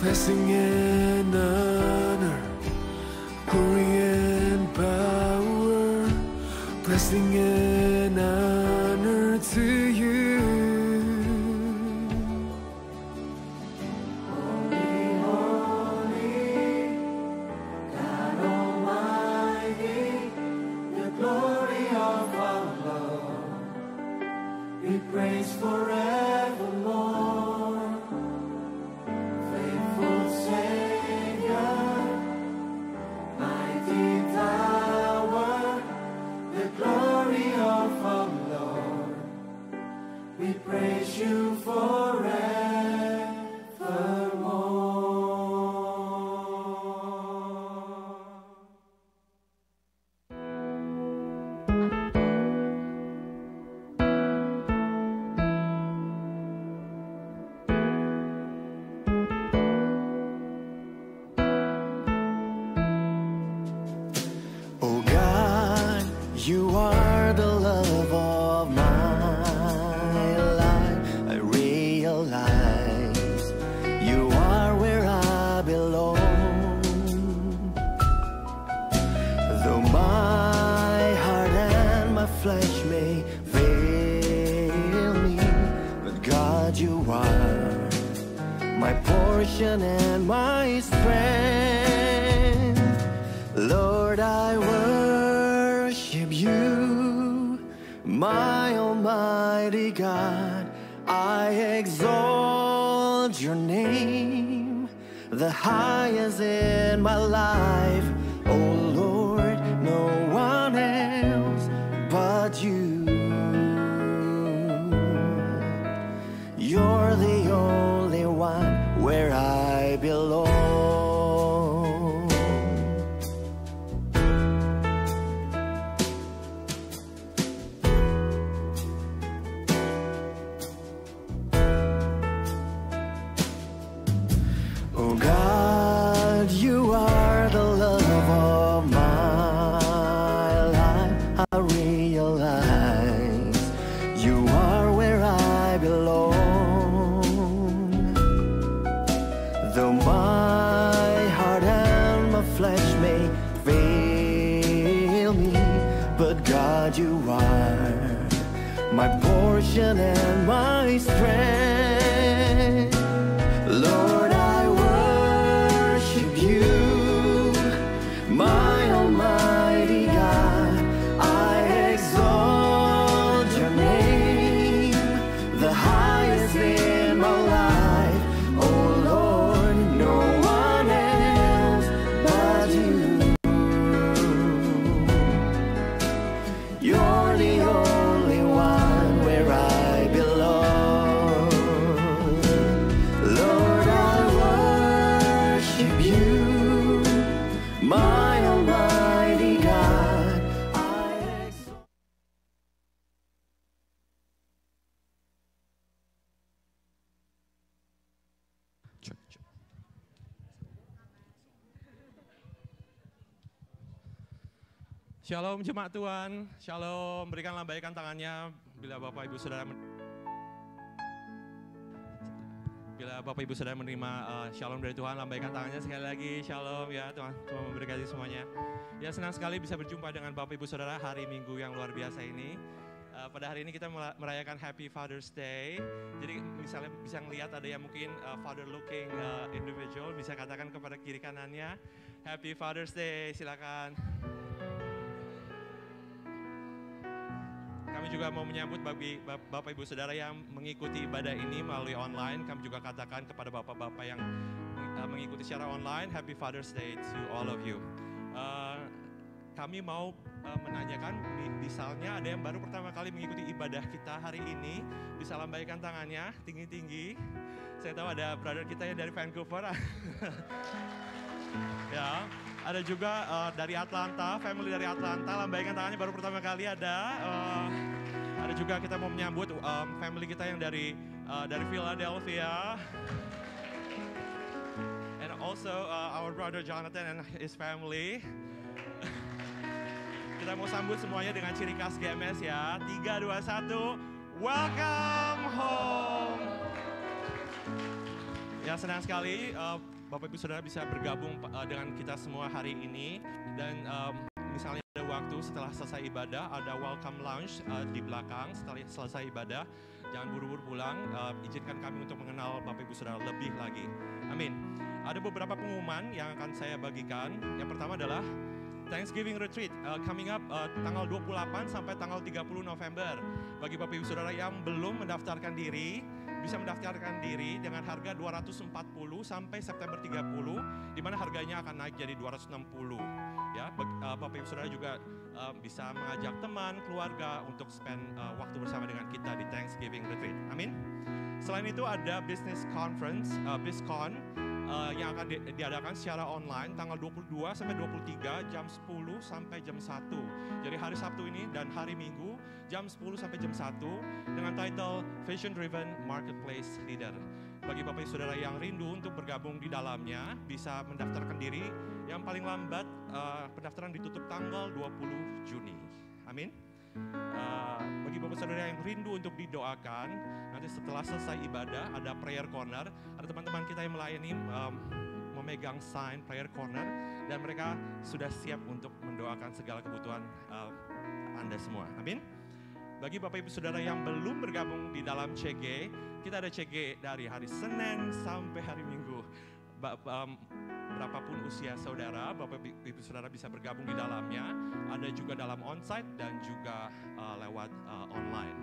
blessing and honor, glory and power, blessing and honor to you. Praise forevermore, faithful Savior, mighty tower, the glory of our Lord. We praise you forevermore. You are the love of my life. I realize you are where I belong. Though my heart and my flesh may fail me, but God, you are my portion and my strength. Lord, I worship you, my almighty God. I exalt your name, the highest in my life. Oh Lord, no one else but you. You're the only one where I belong. Oh God, you are the love of my life. I realize you are where I belong. Though my heart and my flesh may fail me, but God, you are my portion and my strength. Lord, I worship you, my almighty God. I exalt your name, the highest in my life. Oh Lord, no one else but you. You're the only one where I belong. Lord, I worship you, my almighty God. I exalt. Shalom jemaat Tuhan, shalom, berikan lambaikan tangannya bila Bapak Ibu Saudara menerima shalom dari Tuhan, lambaikan tangannya sekali lagi, shalom ya Tuhan, Tuhan memberkati semuanya. Ya senang sekali bisa berjumpa dengan Bapak Ibu Saudara hari Minggu yang luar biasa ini. Pada hari ini kita merayakan Happy Father's Day, jadi misalnya bisa ngelihat ada yang mungkin father looking individual, bisa katakan kepada kiri kanannya, Happy Father's Day, silakan. Kami juga mau menyambut bagi Bapak Ibu Saudara yang mengikuti ibadah ini melalui online. Kami juga katakan kepada Bapak-Bapak yang mengikuti secara online, Happy Father's Day to all of you. Kami mau menanyakan, misalnya ada yang baru pertama kali mengikuti ibadah kita hari ini, bisa lambaikan tangannya tinggi-tinggi. Saya tahu ada brother kita yang dari Vancouver. Ya, ada juga dari Atlanta, family dari Atlanta, lambaikan tangannya baru pertama kali ada. Ada juga kita mau menyambut family kita yang dari Philadelphia. And also our brother Jonathan and his family. Kita mau sambut semuanya dengan ciri khas GMS ya. 3, 2, 1, welcome home. Ya, senang sekali Bapak Ibu Saudara bisa bergabung dengan kita semua hari ini. Dan misalnya ada waktu setelah selesai ibadah, ada welcome lounge di belakang setelah selesai ibadah. Jangan buru-buru pulang, izinkan kami untuk mengenal Bapak Ibu Saudara lebih lagi. Amin. Ada beberapa pengumuman yang akan saya bagikan. Yang pertama adalah Thanksgiving Retreat coming up tanggal 28 sampai tanggal 30 November. Bagi Bapak Ibu Saudara yang belum mendaftarkan diri, bisa mendaftarkan diri dengan harga 240 sampai September 30, di mana harganya akan naik jadi 260. Ya, Bapak Ibu Saudara juga bisa mengajak teman, keluarga untuk spend waktu bersama dengan kita di Thanksgiving Retreat. Amin. Selain itu ada Business Conference, BizCon, yang akan diadakan secara online tanggal 22 sampai 23 jam 10 sampai jam 1. Jadi hari Sabtu ini dan hari Minggu jam 10 sampai jam 1 dengan title Vision Driven Marketplace Leader. Bagi Bapak Ibu Saudara yang rindu untuk bergabung di dalamnya bisa mendaftarkan diri. Yang paling lambat pendaftaran ditutup tanggal 20 Juni. Amin. Bagi Bapak Saudara yang rindu untuk didoakan, nanti setelah selesai ibadah ada prayer corner. Ada teman-teman kita yang melayani memegang sign prayer corner dan mereka sudah siap untuk mendoakan segala kebutuhan Anda semua. Amin. Bagi Bapak Ibu Saudara yang belum bergabung di dalam CG, kita ada CG dari hari Senin sampai hari Minggu. Berapapun usia saudara, Bapak Ibu Saudara bisa bergabung di dalamnya. Ada juga dalam onsite dan juga lewat online.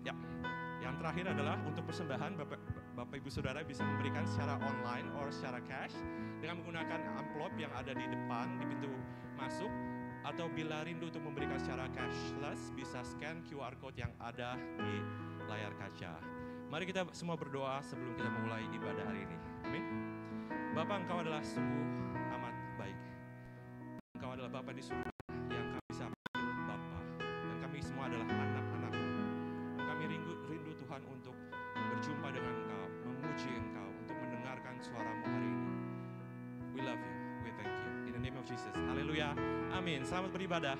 Ya, yang terakhir adalah untuk persembahan Bapak Ibu Saudara bisa memberikan secara online atau secara cash dengan menggunakan amplop yang ada di depan di pintu masuk. Atau bila rindu untuk memberikan secara cashless, bisa scan QR code yang ada di layar kaca. Mari kita semua berdoa sebelum kita memulai ibadah hari ini. Amin. Bapa, Engkau adalah sungguh amat baik. Engkau adalah Bapa di surga yang kami bisa panggil Bapa. Dan kami semua adalah anak-anak-Mu. Kami rindu Tuhan untuk berjumpa dengan Engkau, memuji Engkau, untuk mendengarkan suara-Mu hari ini. We love you, we thank you. In the name of Jesus. Haleluya. Amin. Selamat beribadah.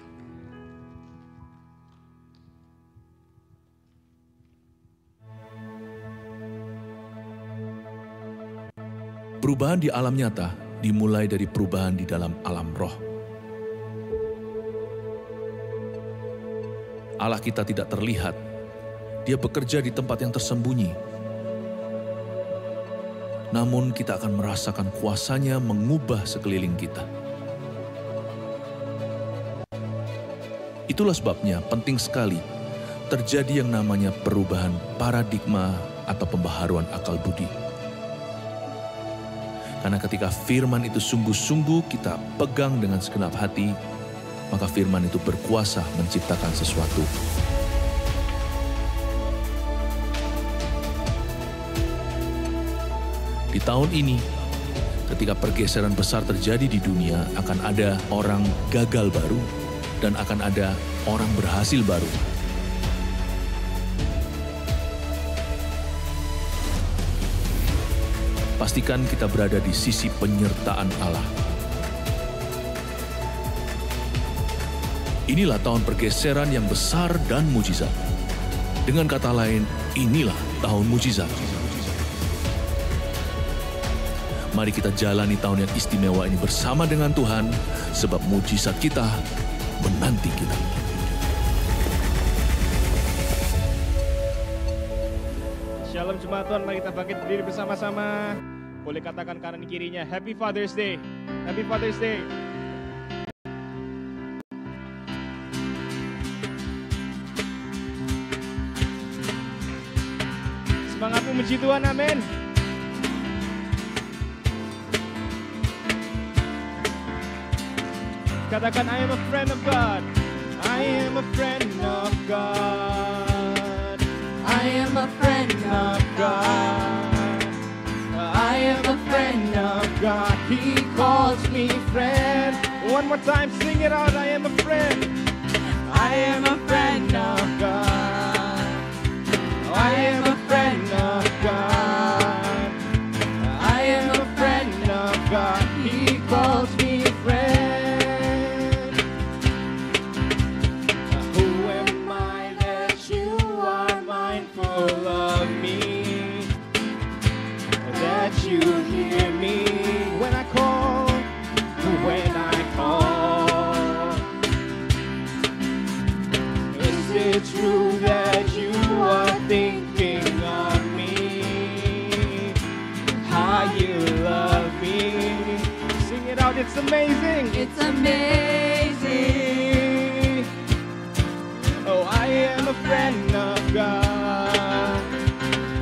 Perubahan di alam nyata dimulai dari perubahan di dalam alam roh. Allah kita tidak terlihat, Dia bekerja di tempat yang tersembunyi. Namun kita akan merasakan kuasa-Nya mengubah sekeliling kita. Itulah sebabnya penting sekali terjadi yang namanya perubahan paradigma atau pembaharuan akal budi. Karena ketika firman itu sungguh-sungguh kita pegang dengan segenap hati, maka firman itu berkuasa menciptakan sesuatu. Di tahun ini, ketika pergeseran besar terjadi di dunia, akan ada orang gagal baru dan akan ada orang berhasil baru. Pastikan kita berada di sisi penyertaan Allah. Inilah tahun pergeseran yang besar dan mujizat. Dengan kata lain, inilah tahun mujizat. Mari kita jalani tahun yang istimewa ini bersama dengan Tuhan, sebab mujizat kita menanti kita. Shalom jemaat Tuhan, mari kita bangkit berdiri bersama-sama. Boleh katakan kanan kirinya, Happy Father's Day. Happy Father's Day. Semangat memuji Tuhan, amin. Katakan, I am a friend of God. I am a friend of God. I am a friend of God. I am a friend of God. He calls me friend. One more time, sing it out. I am a friend. I am a friend of God. I am a friend of God. I am a friend of God. He calls me friend. Who am I that you are mindful of me? you hear me when I call, when I call. Is it true that you are thinking of me? How you love me? Sing it out, it's amazing. It's amazing. Oh, I am a friend of God.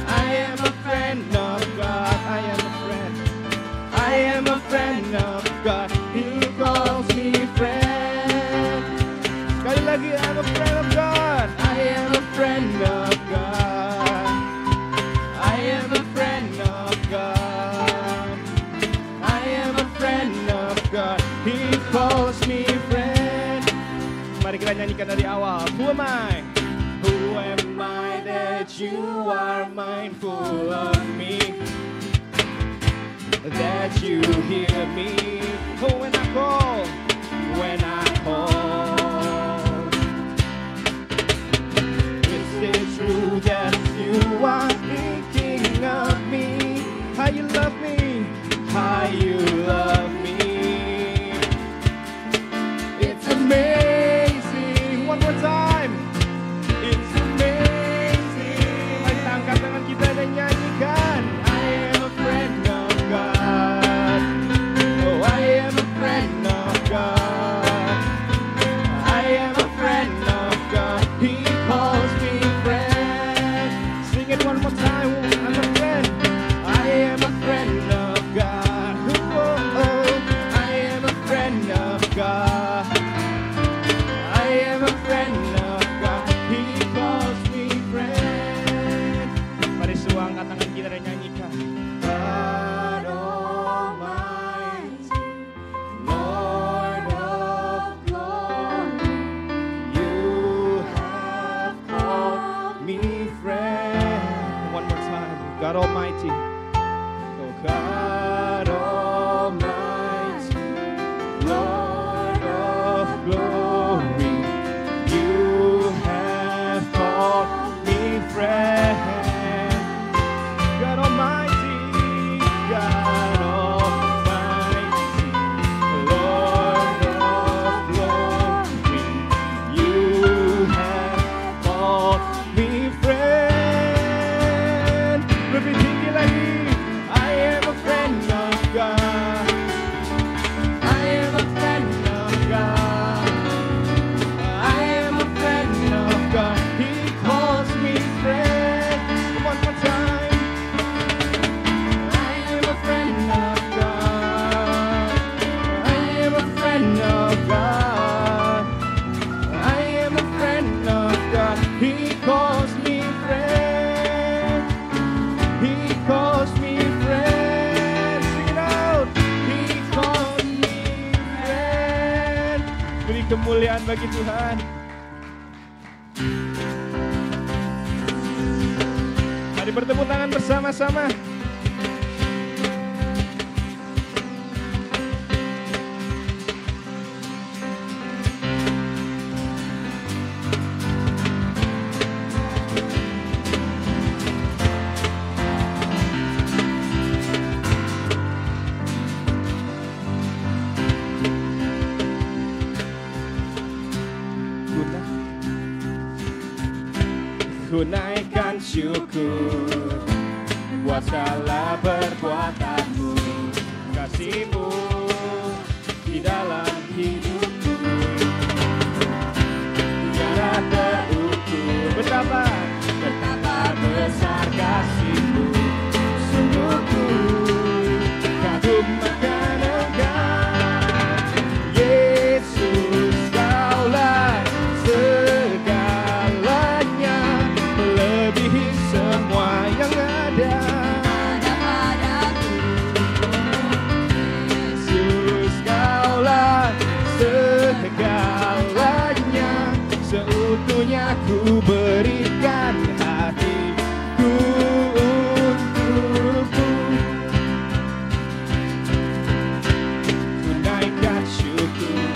I am a friend of God. I am a friend. I am a friend of God. He calls me friend. Sekali lagi, I'm a friend of God. I am a friend of God. I am a friend of God. I am a friend of God. He calls me friend. Mari kita nyanyikan dari awal. Who am I? Who am I that you are mindful of me? That you hear me. Oh, when I call, when I call. Is it true that you are thinking of me? How you love me? How you love me? It's amazing. One more time. It's amazing. Mari kita angkat tangan kita dan nyanyikan. I am a friend of God. Oh, I am a friend of God. I am a friend of God. He calls me friend. Sing it one more time. I'm a friend. I am a friend of God. Oh, oh. I am a friend of God. I am a friend of God. He calls me friend. Mari semua angkat tangan kita dan nyanyikan. God Almighty, Lord of glory, you have called me friend. One more time. God Almighty. Oh, God Almighty, Lord of glory, you have called me friend. God Almighty, God Almighty, Lord of glory, you have called me friend. Lebih tinggi lagi. I am a friend of God. I am a friend of God. I am a friend of God. He calls me friend. One more time. I am a friend of God. I am a friend of God. I am a friend of God. He calls me friend. He calls me friend. Sing it out. He calls me friend. Beri kemuliaan bagi Tuhan. Mari bertepuk tangan bersama-sama. Ku naikkan syukur buat segala perbuatanmu, kasih-Mu di dalam hidupku. Tiada terukur betapa besar kasih-Mu. Sungguh ku kagum akan Engkau, Yesus, Kaulah segalanya, melebihi semua yang ada padaku. Yesus, Kaulah segalanya, seutuhnya ku berikan hatiku untukmu. Ku naikkan syukur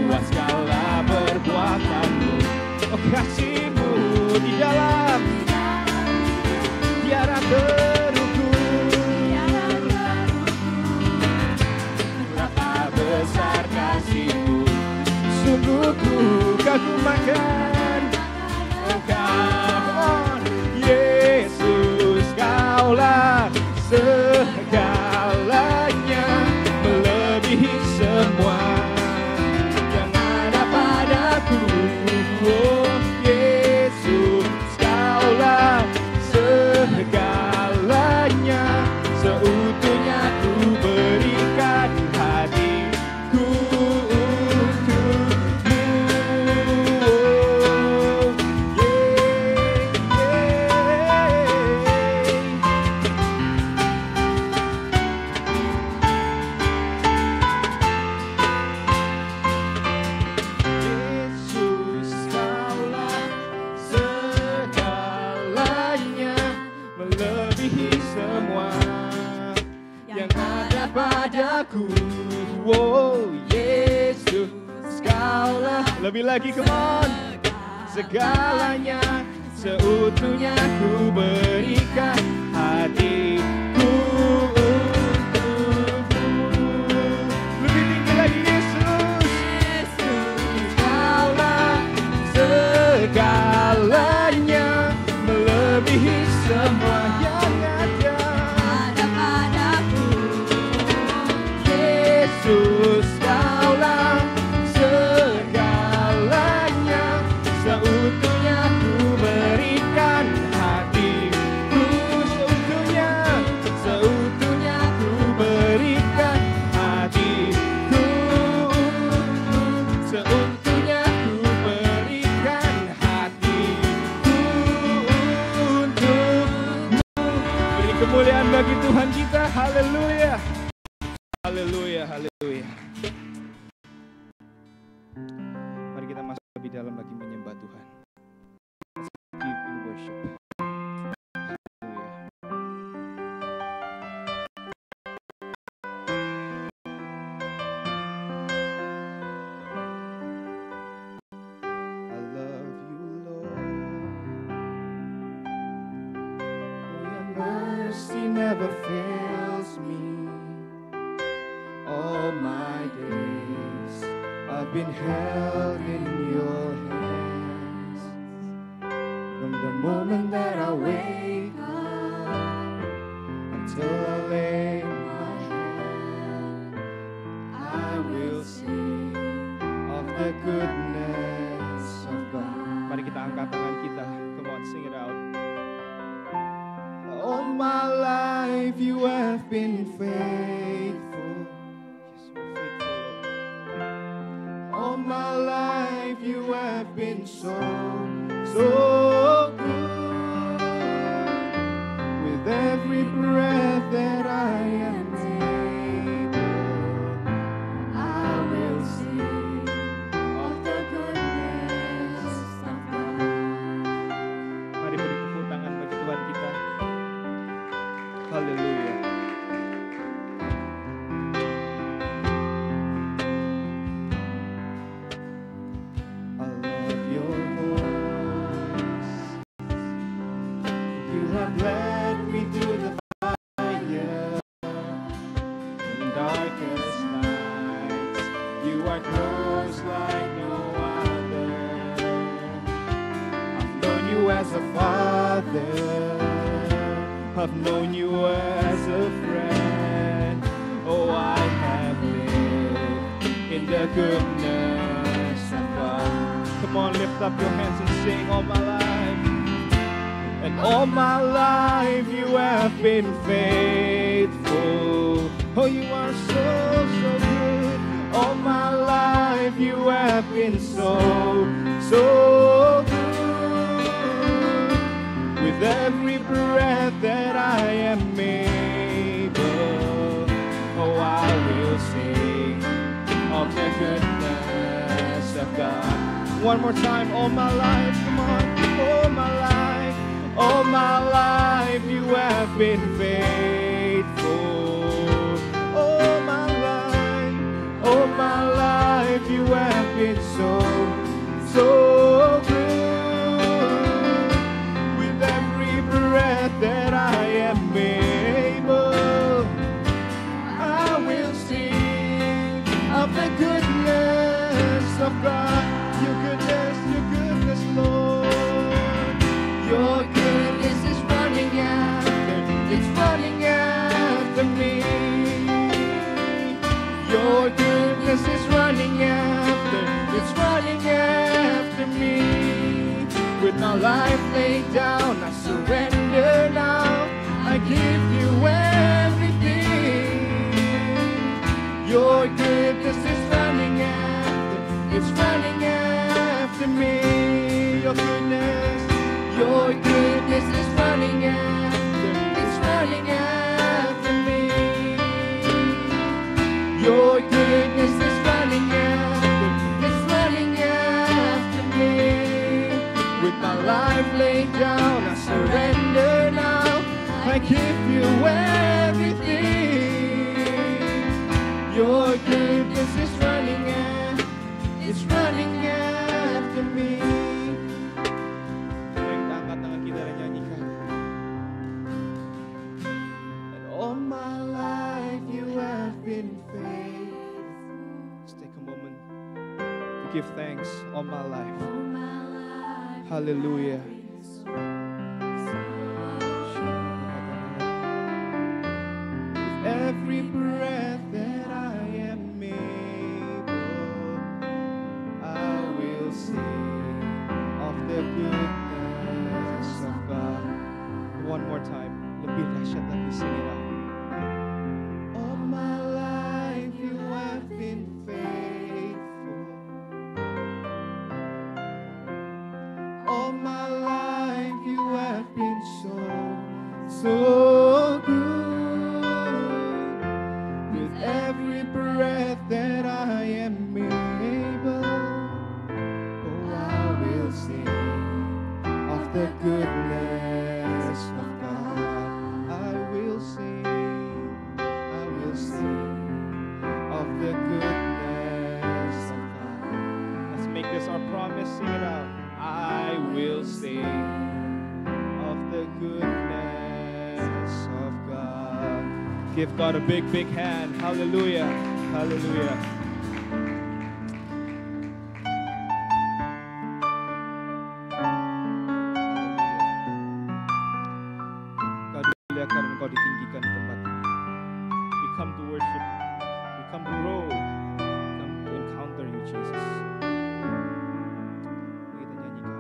buat segala perbuatanmu, oh kasih-Mu di dalam tiada terukur. melebihi semua yang ada padaku. Wow, Yesus, Kaulah lebih lagi, come on. Segalanya seutuhnya ku berikan hatiku untukmu. Lebih tinggi lagi, Yesus. Kaulah segalanya melebihi semua yang ada padaku. Yesus, Kaulah segalanya seutuhnya ku berikan hatiku. Seutuhnya ku berikan hatiku. Seutuhnya ku berikan hatiku untukmu. Beri kemuliaan bagi Tuhan kita. Haleluya. Haleluya, haleluya. Mari kita masuk lebih dalam lagi menyembah Tuhan. Let's deep in worship. Haleluya. I love you, Lord. Your mercy never fails me. All my days I've been held in your hands. From the moment that I wake up until I lay my head, I will sing of the goodness of God. Mari kita angkat tangan kita. Come on, sing it out. All my life you have been faithful. Yes, you're faithful, Lord. All my life you have been so good. With every breath that I am able, I will sing of the goodness of God. Mari beri tepuk tangan bagi Tuhan kita. Haleluya. I love your voice. You have led me through the fire in darkest nights. You are close like no other. I've known you as a father. I've known you as a friend. Oh, I have lived in the goodness of God. Come on, lift up your hands and sing all my life. And all my life you have been faithful. Oh, you are so good. All my life you have been so good. With every breath that I am able, oh, I will sing of the goodness of God. One more time, all my life, come on, all my life, all my life you have been faithful. All my life you have been so good. That I am able, I will sing of the goodness of God. Your goodness, Lord. Your goodness is running after me. Your goodness is running after me. With my life laid down, I surrender now. I give you everything. Your goodness is running after me. Your goodness is running after me. Your goodness is running after me. With my life laid down, I surrender now. I I give you everything. Your goodness is running after me. Mari kita angkat tangan kita dan nyanyikan. And all my life you have been faithful. Let's take a moment to give thanks all my life. Hallelujah. With every breath that I am able, I will sing of the goodness of God. One more time. Lebih dahsyat lagi, sing it out. All my life you have been faithful. All my life you have been so good. With every breath that I am able, oh, I will sing of the goodness of God. I will sing of the goodness of God. Let's make this our promise, sing it out. I will sing of the goodness of God. Give God a big, big hand. Hallelujah. Hallelujah. Kau dimuliakan, Engkau ditinggikan di tempat ini. We come to worship. We come to grow. We come to encounter you, Jesus. Kita nyanyikan.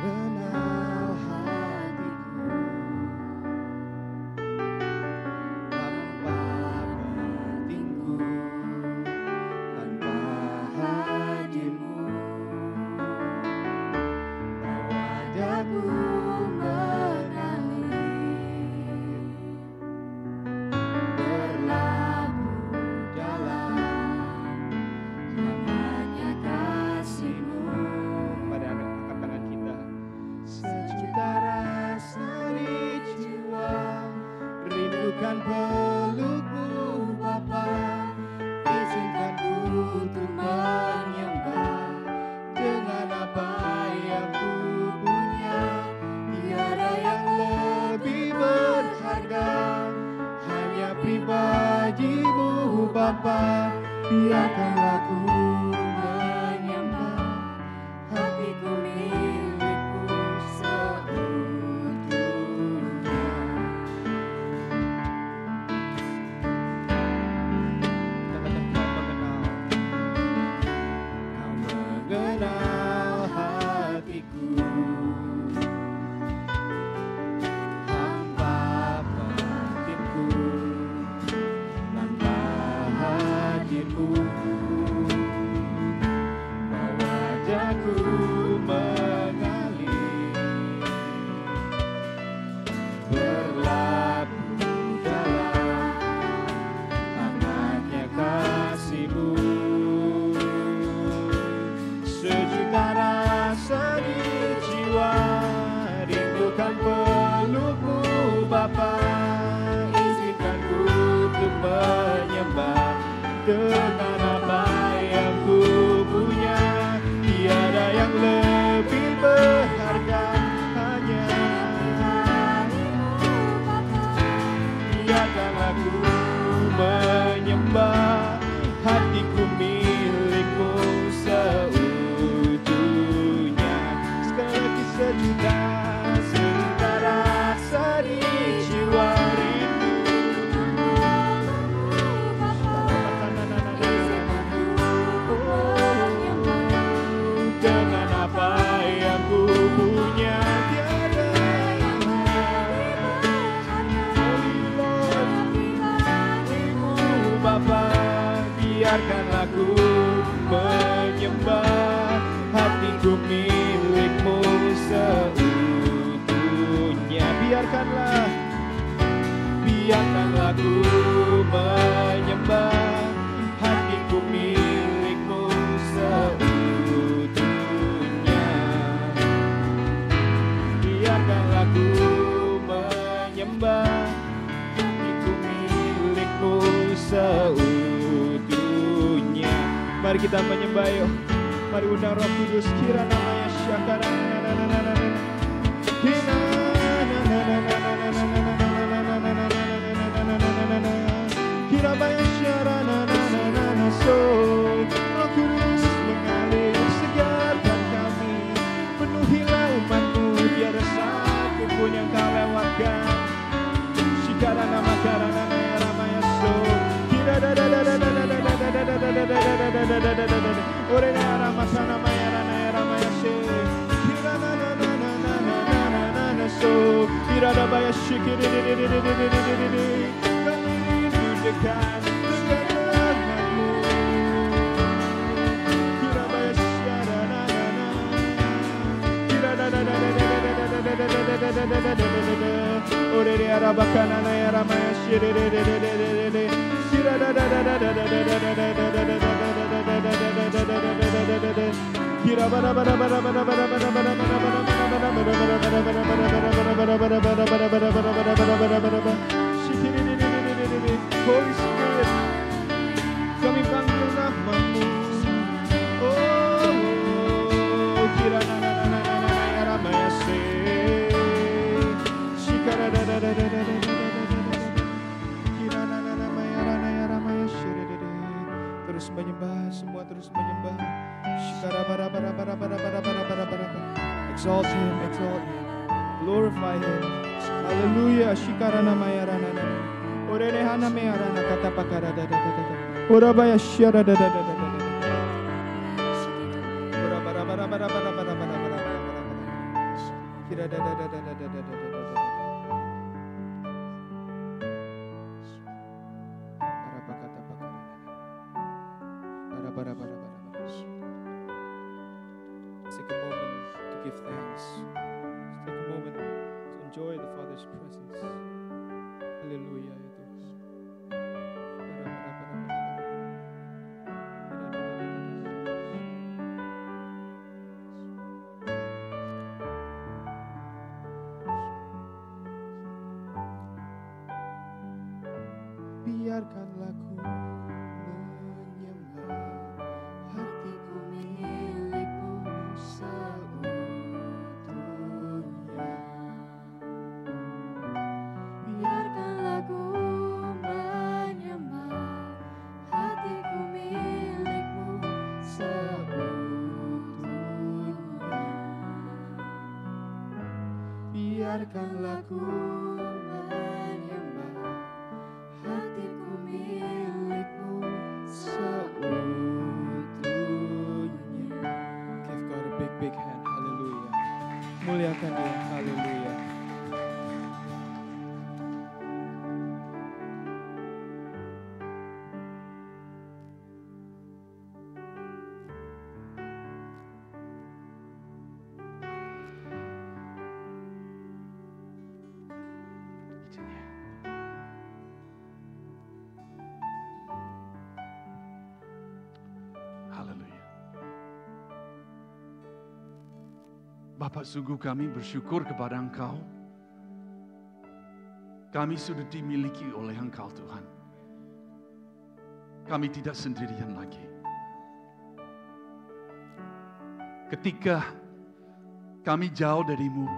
Mengenal hatiku tanpa batingku, tanpa hadirmu, wajahku mengalir, berlabuh dalam hangatnya kasih-Mu. Mari angkat tangan kita. Sejuta rasa di jiwa, rindukan peluk-Mu Bapa. Izinkan ku untuk menyembah dengan apa yang ku punya. Tiada yang lebih berharga, hanya pribadi-Mu Bapa. Biarkanlah ku menyembah, hatiku milik-Mu seutuhnya. Kau mengenal hatiku, hamba batinku, tanpa hadir-Mu, wajahku mengalir, berlabuh dalam hangatnya kasih-Mu. Sejuta rasa di jiwa, rindukan peluk-Mu Bapa. Izinkan ku untuk menyembah dengan apa yang ku punya. Tiada yang lebih berharga, hanya biarkanlah ku menyembah, hatiku milik-Mu seutuhnya. Sekali lagi sejuta rasa di jiwa, dengan apa yang ku punya. Tiada yang lebih Bapa. Biarkanlah ku menyembah, hatiku milik-Mu seutuhnya. Biarkanlah ku menyembah, hatiku milik-Mu seutuhnya. Biarkanlah menyembah, hatiku milikmu seutuhnya. Mari kita menyembah yuk. Mari undang Roh Kudus, kira namanya syakara. Kira banyak syara so. Roh Kudus mengalir, segarkan kami, penuhilah umatmu, tiada satu pun yang kau lewatkan. Shikara nama karana ramaya so. Kira ore rama sana maya ramaya se. Kira so. Kira baya shikiri. Kami rindu dekat denganmu. Kira baya syara kira ore arabakana ya ramaya shiri. Kira bara bara bara bara bara bara bara bara. Holy Spirit, kami panggil namamu. Oh, kira ya ramaya se. Shikara terus menyembah, semua terus menyembah. Shikara bara. Exalt him, glorify him. Hallelujah. Shikara namaya rana. Orene hana me arana kata pakara da. Orabaya syara da. Orabara bara. Kira da. Take a moment to give thanks. Take a moment to enjoy the Father's presence. Haleluya ya Tuhan. Biarkanlah ku menyembah, hatiku milikmu seutuhnya. Biarkanlah ku menyembah, hatiku milikmu seutuhnya. Biarkanlah ku menyembah, hatiku milikmu seutuhnya. Give God a big hand. Haleluya. Muliakan Dia. Haleluya. Haleluya. Bapa, sungguh kami bersyukur kepada Engkau. Kami sudah dimiliki oleh Engkau, Tuhan. Kami tidak sendirian lagi. Ketika kami jauh dari-Mu,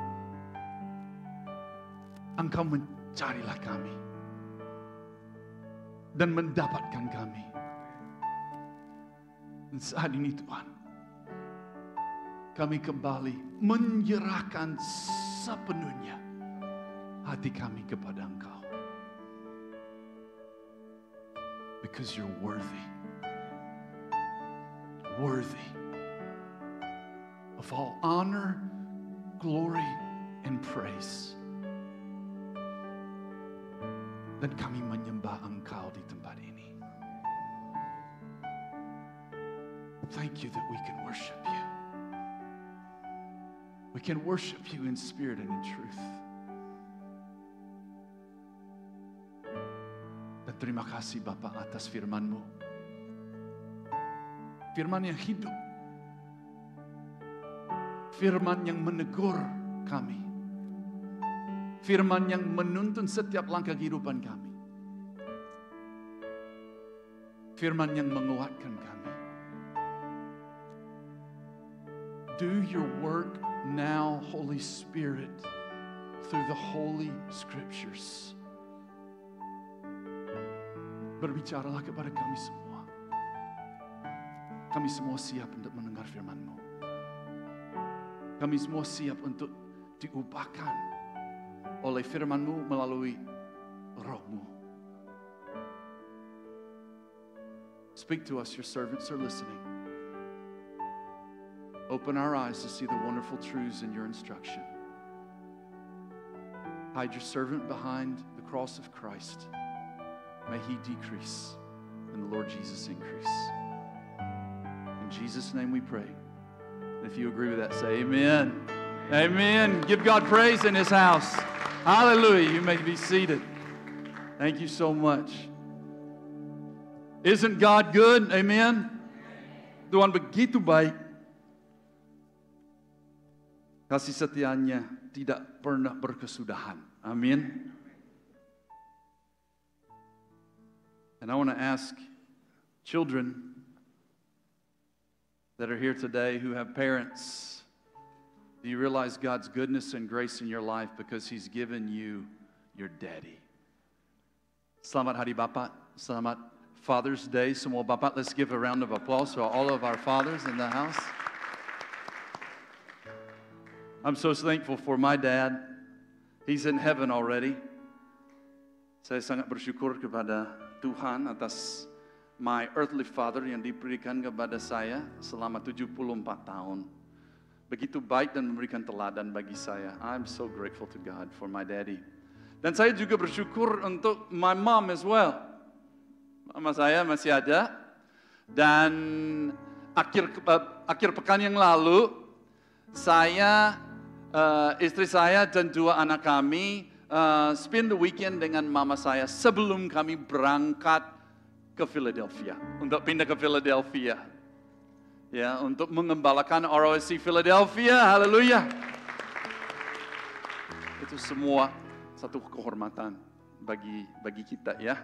Engkau mencarilah kami dan mendapatkan kami. Dan saat ini Tuhan, kami kembali menyerahkan sepenuhnya hati kami kepada Engkau. Because you're worthy. Worthy of all honor, glory, and praise. Dan kami menyembah Engkau di tempat ini. Thank you that we can worship you. We can worship you in spirit and in truth. Dan terima kasih Bapa atas firman-Mu. Firman yang hidup. Firman yang menegur kami. Firman yang menuntun setiap langkah kehidupan kami. Firman yang menguatkan kami. Do your work now, Holy Spirit, through the Holy Scriptures. Berbicaralah kepada kami semua. Kami semua siap untuk mendengar firman-Mu. Kami semua siap untuk diubahkan oleh firman-Mu melalui Roh-Mu. Speak to us, your servants are listening. Open our eyes to see the wonderful truths in your instruction. Hide your servant behind the cross of Christ. May he decrease and the Lord Jesus increase. In Jesus' name we pray. And if you agree with that, say amen. Amen. Give God praise in his house. Hallelujah. You may be seated. Thank you so much. Isn't God good? Amen. Tuhan begitu baik. Kasih setianya tidak pernah berkesudahan. Amin. And I want to ask children that are here today who have parents, do you realize God's goodness and grace in your life because He's given you your daddy? Selamat Hari Bapa, selamat Father's Day. Semua Bapak, let's give a round of applause for all of our fathers in the house. I'm so thankful for my dad. He's in heaven already. Saya sangat bersyukur kepada Tuhan atas my earthly father yang diberikan kepada saya selama 74 tahun. Begitu baik dan memberikan teladan bagi saya. I'm so grateful to God for my daddy. Dan saya juga bersyukur untuk my mom as well. Mama saya masih ada. Dan akhir pekan yang lalu, saya, istri saya dan dua anak kami spend the weekend dengan mama saya sebelum kami berangkat ke Philadelphia. Untuk pindah ke Philadelphia. Ya, untuk mengembalakan ROC Philadelphia. Haleluya. Itu semua satu kehormatan bagi kita ya.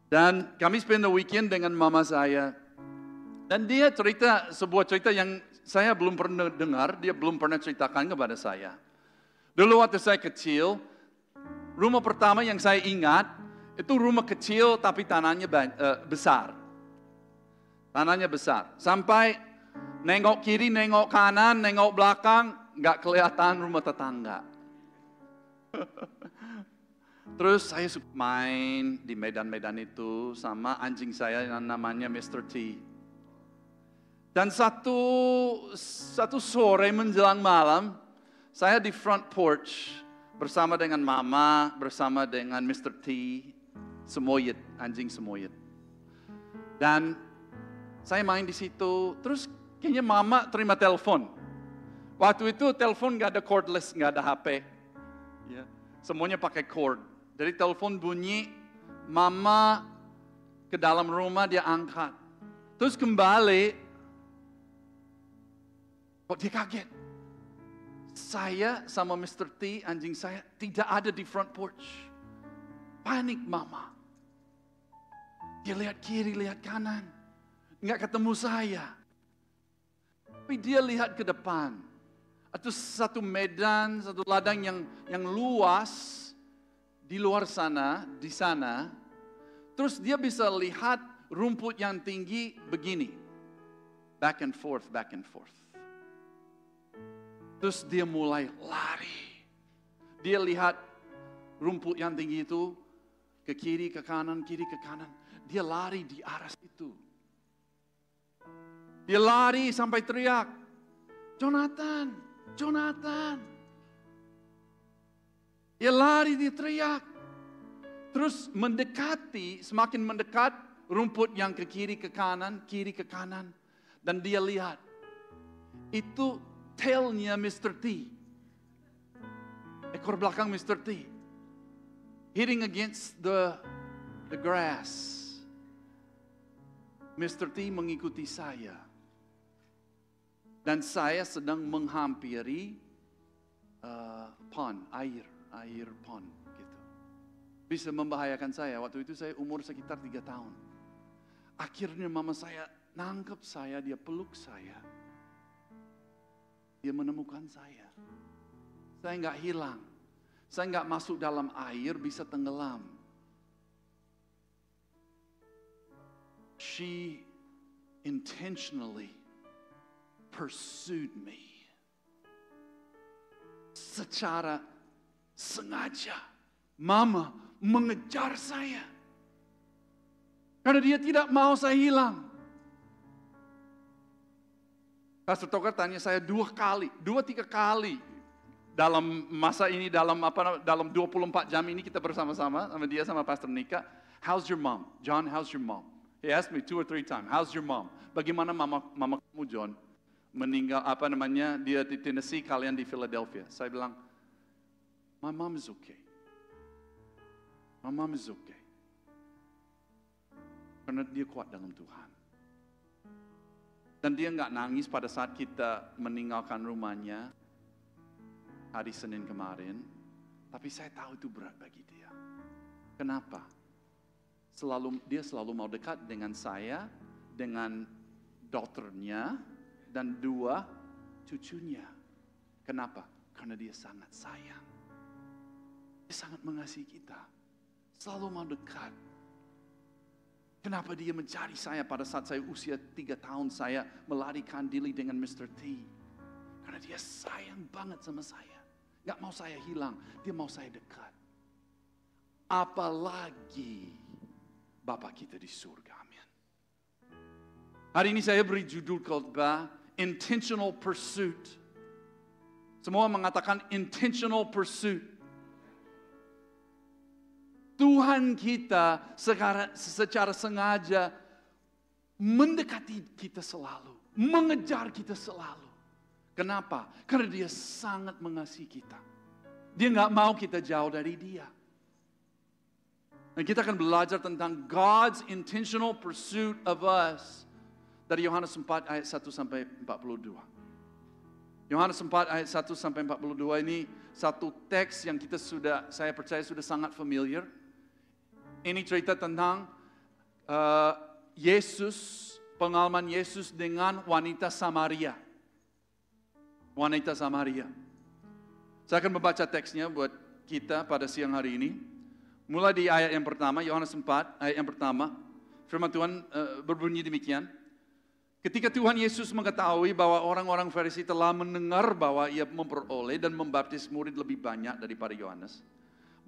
Dan kami spend the weekend dengan mama saya. Dan dia cerita sebuah cerita yang saya belum pernah dengar, dia belum pernah ceritakan kepada saya. Dulu waktu saya kecil, rumah pertama yang saya ingat, itu rumah kecil tapi tanahnya besar. Tanahnya besar. Sampai nengok kiri, nengok kanan, nengok belakang, nggak kelihatan rumah tetangga. Terus saya suka main di medan-medan itu sama anjing saya yang namanya Mr. T. Dan satu sore menjelang malam, saya di front porch bersama dengan mama, bersama dengan Mr. T, semoyed, anjing semoyed. Dan saya main di situ, terus kayaknya mama terima telepon. Waktu itu telepon nggak ada cordless, nggak ada HP, ya, semuanya pakai cord. Jadi telepon bunyi, mama ke dalam rumah dia angkat, terus kembali, kok dia kaget. Saya sama Mr. T, anjing saya, tidak ada di front porch. Panik mama. Dia lihat kiri, lihat kanan. Nggak ketemu saya. Tapi dia lihat ke depan. Itu satu medan, satu ladang yang luas. Di luar sana, di sana. Terus dia bisa lihat rumput yang tinggi begini. Back and forth, back and forth. Terus dia mulai lari. Dia lihat rumput yang tinggi itu ke kiri, ke kanan, kiri, ke kanan. Dia lari di arah situ. Dia lari sampai teriak, Jonathan, Jonathan. Dia lari, dia teriak. Terus mendekati, semakin mendekat rumput yang ke kiri, ke kanan, kiri, ke kanan. Dan dia lihat, itu tailnya Mr. T. Ekor belakang Mr. T. Hitting against the grass. Mr. T mengikuti saya. Dan saya sedang menghampiri pond, air. air pond gitu. Bisa membahayakan saya. Waktu itu saya umur sekitar 3 tahun. Akhirnya mama saya nangkep saya, dia peluk saya. Dia menemukan saya. Saya nggak hilang. Saya nggak masuk dalam air, bisa tenggelam. She intentionally pursued me. Secara sengaja, mama mengejar saya. Karena dia tidak mau saya hilang. Pastor Togar tanya saya 2-3 kali dalam masa ini, dalam 24 jam ini kita bersama-sama sama dia sama Pastor Nika. How's your mom? John, how's your mom? He asked me 2 or 3 times, how's your mom? Bagaimana mama kamu, John? Meninggal, dia di Tennessee, kalian di Philadelphia. Saya bilang, my mom is okay. My mom is okay. Karena dia kuat dalam Tuhan. Dan dia nggak nangis pada saat kita meninggalkan rumahnya hari Senin kemarin. Tapi saya tahu itu berat bagi dia. Kenapa? Dia selalu mau dekat dengan saya, dengan dokternya, dan 2 cucunya. Kenapa? Karena dia sangat sayang. Dia sangat mengasihi kita. Selalu mau dekat. Kenapa dia mencari saya pada saat saya usia 3 tahun, saya melarikan diri dengan Mr. T. Karena dia sayang banget sama saya. Gak mau saya hilang, dia mau saya dekat. Apalagi Bapa kita di surga, amin. Hari ini saya beri judul khotbah, Intentional Pursuit. Semua mengatakan intentional pursuit. Tuhan kita secara sengaja mendekati kita selalu, mengejar kita selalu. Kenapa? Karena dia sangat mengasihi kita. Dia nggak mau kita jauh dari dia. Dan kita akan belajar tentang God's intentional pursuit of us dari Yohanes 4 ayat 1 sampai 42. Yohanes 4 ayat 1 sampai 42 ini satu teks yang saya percaya sudah sangat familiar. Ini cerita tentang Yesus, pengalaman Yesus dengan wanita Samaria. Wanita Samaria. Saya akan membaca teksnya buat kita pada siang hari ini. Mulai di ayat yang pertama, Yohanes 4, ayat yang pertama. Firman Tuhan berbunyi demikian. Ketika Tuhan Yesus mengetahui bahwa orang-orang Farisi telah mendengar bahwa ia memperoleh dan membaptis murid lebih banyak daripada Yohanes.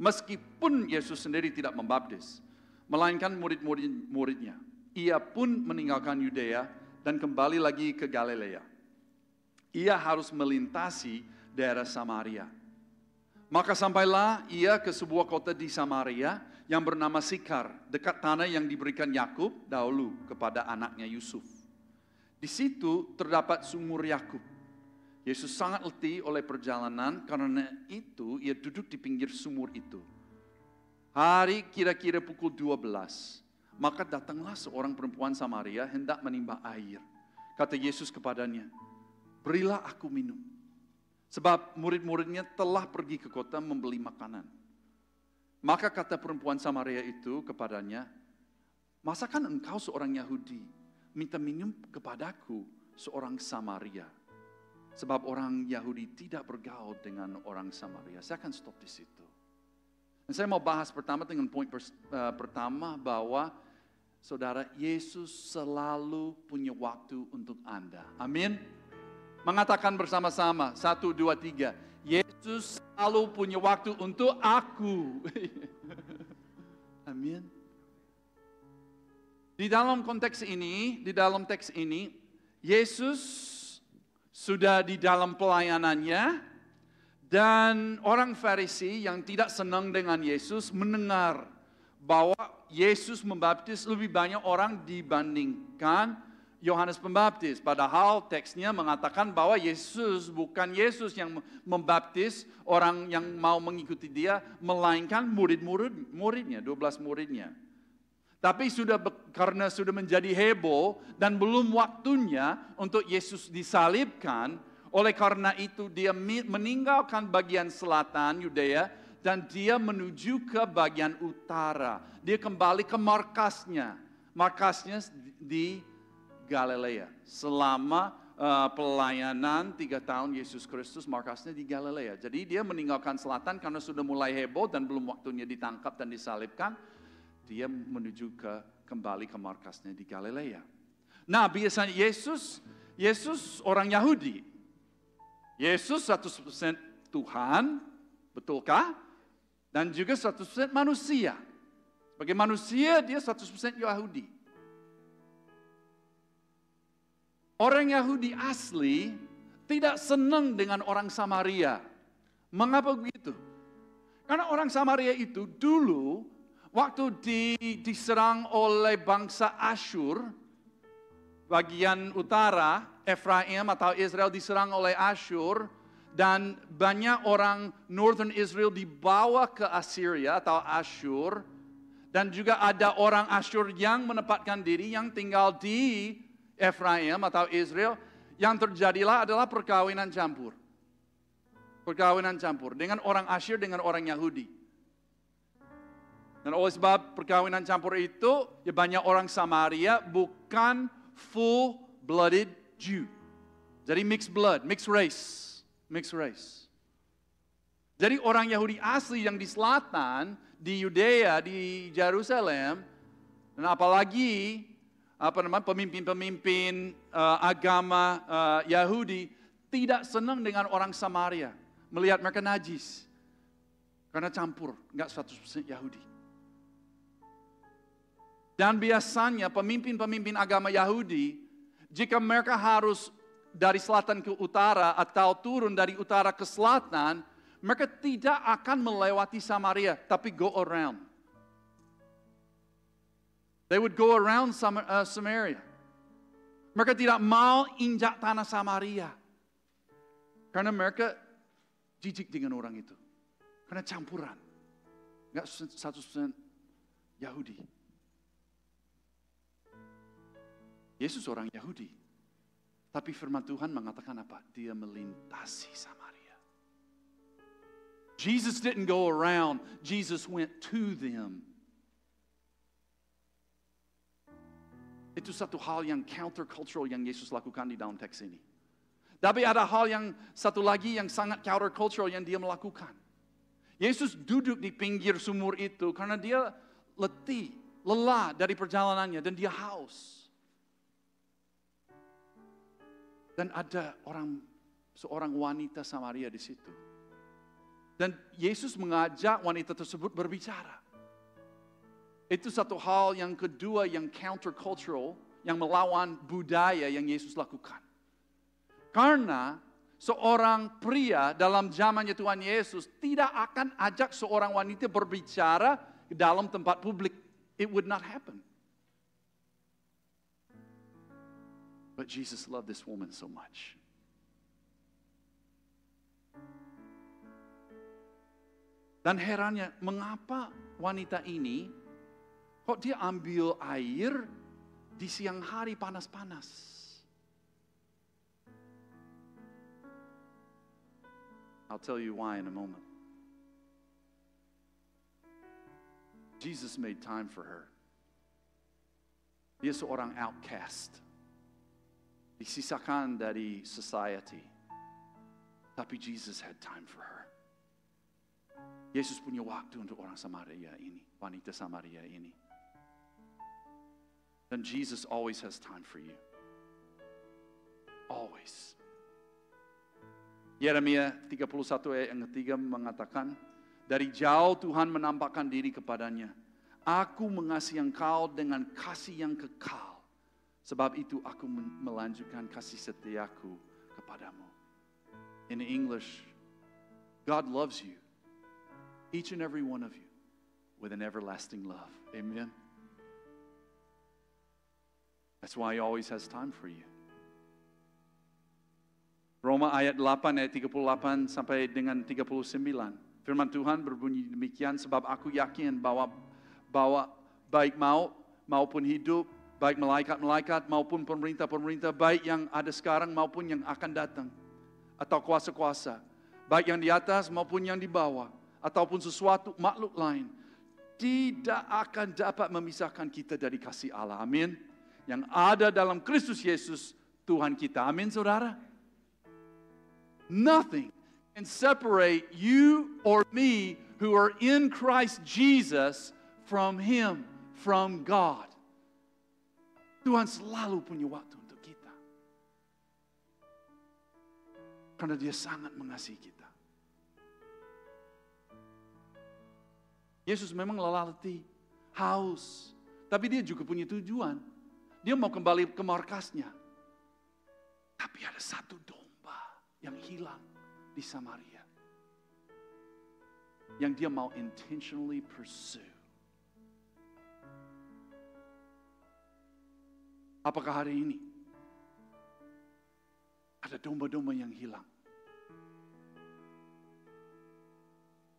Meskipun Yesus sendiri tidak membaptis, melainkan murid-muridnya. Ia pun meninggalkan Yudea dan kembali lagi ke Galilea. Ia harus melintasi daerah Samaria. Maka sampailah ia ke sebuah kota di Samaria yang bernama Sikar, dekat tanah yang diberikan Yakub dahulu kepada anaknya Yusuf. Di situ terdapat sumur Yakub. Yesus sangat letih oleh perjalanan, karena itu ia duduk di pinggir sumur itu. Hari kira-kira pukul 12, maka datanglah seorang perempuan Samaria hendak menimba air. Kata Yesus kepadanya, berilah aku minum. Sebab murid-muridnya telah pergi ke kota membeli makanan. Maka kata perempuan Samaria itu kepadanya, masakan engkau seorang Yahudi minta minum kepadaku seorang Samaria? Sebab orang Yahudi tidak bergaul dengan orang Samaria. Saya akan stop di situ. Dan saya mau bahas pertama dengan poin pertama bahwa saudara, Yesus selalu punya waktu untuk Anda. Amin. Mengatakan bersama-sama, 1, 2, 3. Yesus selalu punya waktu untuk aku. Amin. Di dalam konteks ini, di dalam teks ini, Yesus sudah di dalam pelayanannya, dan orang Farisi yang tidak senang dengan Yesus mendengar bahwa Yesus membaptis lebih banyak orang dibandingkan Yohanes Pembaptis. Padahal teksnya mengatakan bahwa Yesus bukan Yesus yang membaptis orang yang mau mengikuti dia, melainkan muridnya, 12 muridnya. Tapi karena sudah menjadi heboh dan belum waktunya untuk Yesus disalibkan, oleh karena itu dia meninggalkan bagian selatan Yudea, dan dia menuju ke bagian utara. Dia kembali ke markasnya. Markasnya di Galilea. Selama pelayanan 3 tahun Yesus Kristus, markasnya di Galilea. Jadi dia meninggalkan selatan karena sudah mulai heboh dan belum waktunya ditangkap dan disalibkan. Dia menuju kembali ke markasnya di Galilea. Nah, biasanya Yesus orang Yahudi. Yesus 100% Tuhan, betulkah? Dan juga 100% manusia. Sebagai manusia dia 100% Yahudi. Orang Yahudi asli tidak senang dengan orang Samaria. Mengapa begitu? Karena orang Samaria itu dulu waktu diserang oleh bangsa Asyur, bagian utara, Efraim atau Israel diserang oleh Asyur, dan banyak orang Northern Israel dibawa ke Assyria atau Asyur, dan juga ada orang Asyur yang menempatkan diri yang tinggal di Efraim atau Israel. Yang terjadilah adalah perkawinan campur. Perkawinan campur dengan orang Asyur dengan orang Yahudi. Dan oleh sebab perkawinan campur itu, ya banyak orang Samaria bukan full-blooded Jew. Jadi mixed blood, mixed race. Mixed race. Jadi orang Yahudi asli yang di selatan, di Yudea, di Yerusalem, dan apalagi pemimpin-pemimpin agama Yahudi tidak senang dengan orang Samaria. Melihat mereka najis. Karena campur, enggak 100% Yahudi. Dan biasanya pemimpin-pemimpin agama Yahudi, jika mereka harus dari selatan ke utara atau turun dari utara ke selatan, mereka tidak akan melewati Samaria, tapi go around. They would go around Samaria. Mereka tidak mau injak tanah Samaria. Karena mereka jijik dengan orang itu. Karena campuran. Enggak 100% Yahudi. Yesus orang Yahudi. Tapi firman Tuhan mengatakan apa? Dia melintasi Samaria. Jesus didn't go around. Jesus went to them. Itu satu hal yang countercultural yang Yesus lakukan di dalam teks ini. Tapi ada hal yang satu lagi yang sangat countercultural yang dia melakukan. Yesus duduk di pinggir sumur itu karena dia letih, lelah dari perjalanannya dan dia haus. Dan ada seorang wanita Samaria di situ. Dan Yesus mengajak wanita tersebut berbicara. Itu satu hal yang kedua yang countercultural, yang melawan budaya yang Yesus lakukan. Karena seorang pria dalam zamannya Tuhan Yesus tidak akan ajak seorang wanita berbicara di dalam tempat publik. It would not happen. But Jesus loved this woman so much. Dan herannya, mengapa wanita ini kok dia ambil air di siang hari panas-panas? I'll tell you why in a moment. Jesus made time for her. Dia seorang outcast. Disisakan dari society. Tapi Jesus had time for her. Yesus punya waktu untuk orang Samaria ini, wanita Samaria ini. Dan Jesus always has time for you. Always. Yeremia 31 ayat yang ketiga mengatakan, dari jauh Tuhan menampakkan diri kepadanya. Aku mengasihi engkau dengan kasih yang kekal. Sebab itu aku melanjutkan kasih setiaku kepadamu. In English, God loves you. Each and every one of you. With an everlasting love. Amen. That's why He always has time for you. Roma ayat 8 ayat 38 sampai dengan 39. Firman Tuhan berbunyi demikian, sebab aku yakin bahwa baik maut maupun hidup, baik malaikat-malaikat maupun pemerintah-pemerintah, baik yang ada sekarang maupun yang akan datang, atau kuasa-kuasa, baik yang di atas maupun yang di bawah, ataupun sesuatu makhluk lain tidak akan dapat memisahkan kita dari kasih Allah. Amin. Yang ada dalam Kristus Yesus Tuhan kita. Amin, saudara. Nothing can separate you or me who are in Christ Jesus from Him, from God. Tuhan selalu punya waktu untuk kita. Karena Dia sangat mengasihi kita. Yesus memang lelah letih, haus. Tapi Dia juga punya tujuan. Dia mau kembali ke markasnya. Tapi ada satu domba yang hilang di Samaria. Yang Dia mau intentionally pursue. Apakah hari ini ada domba-domba yang hilang?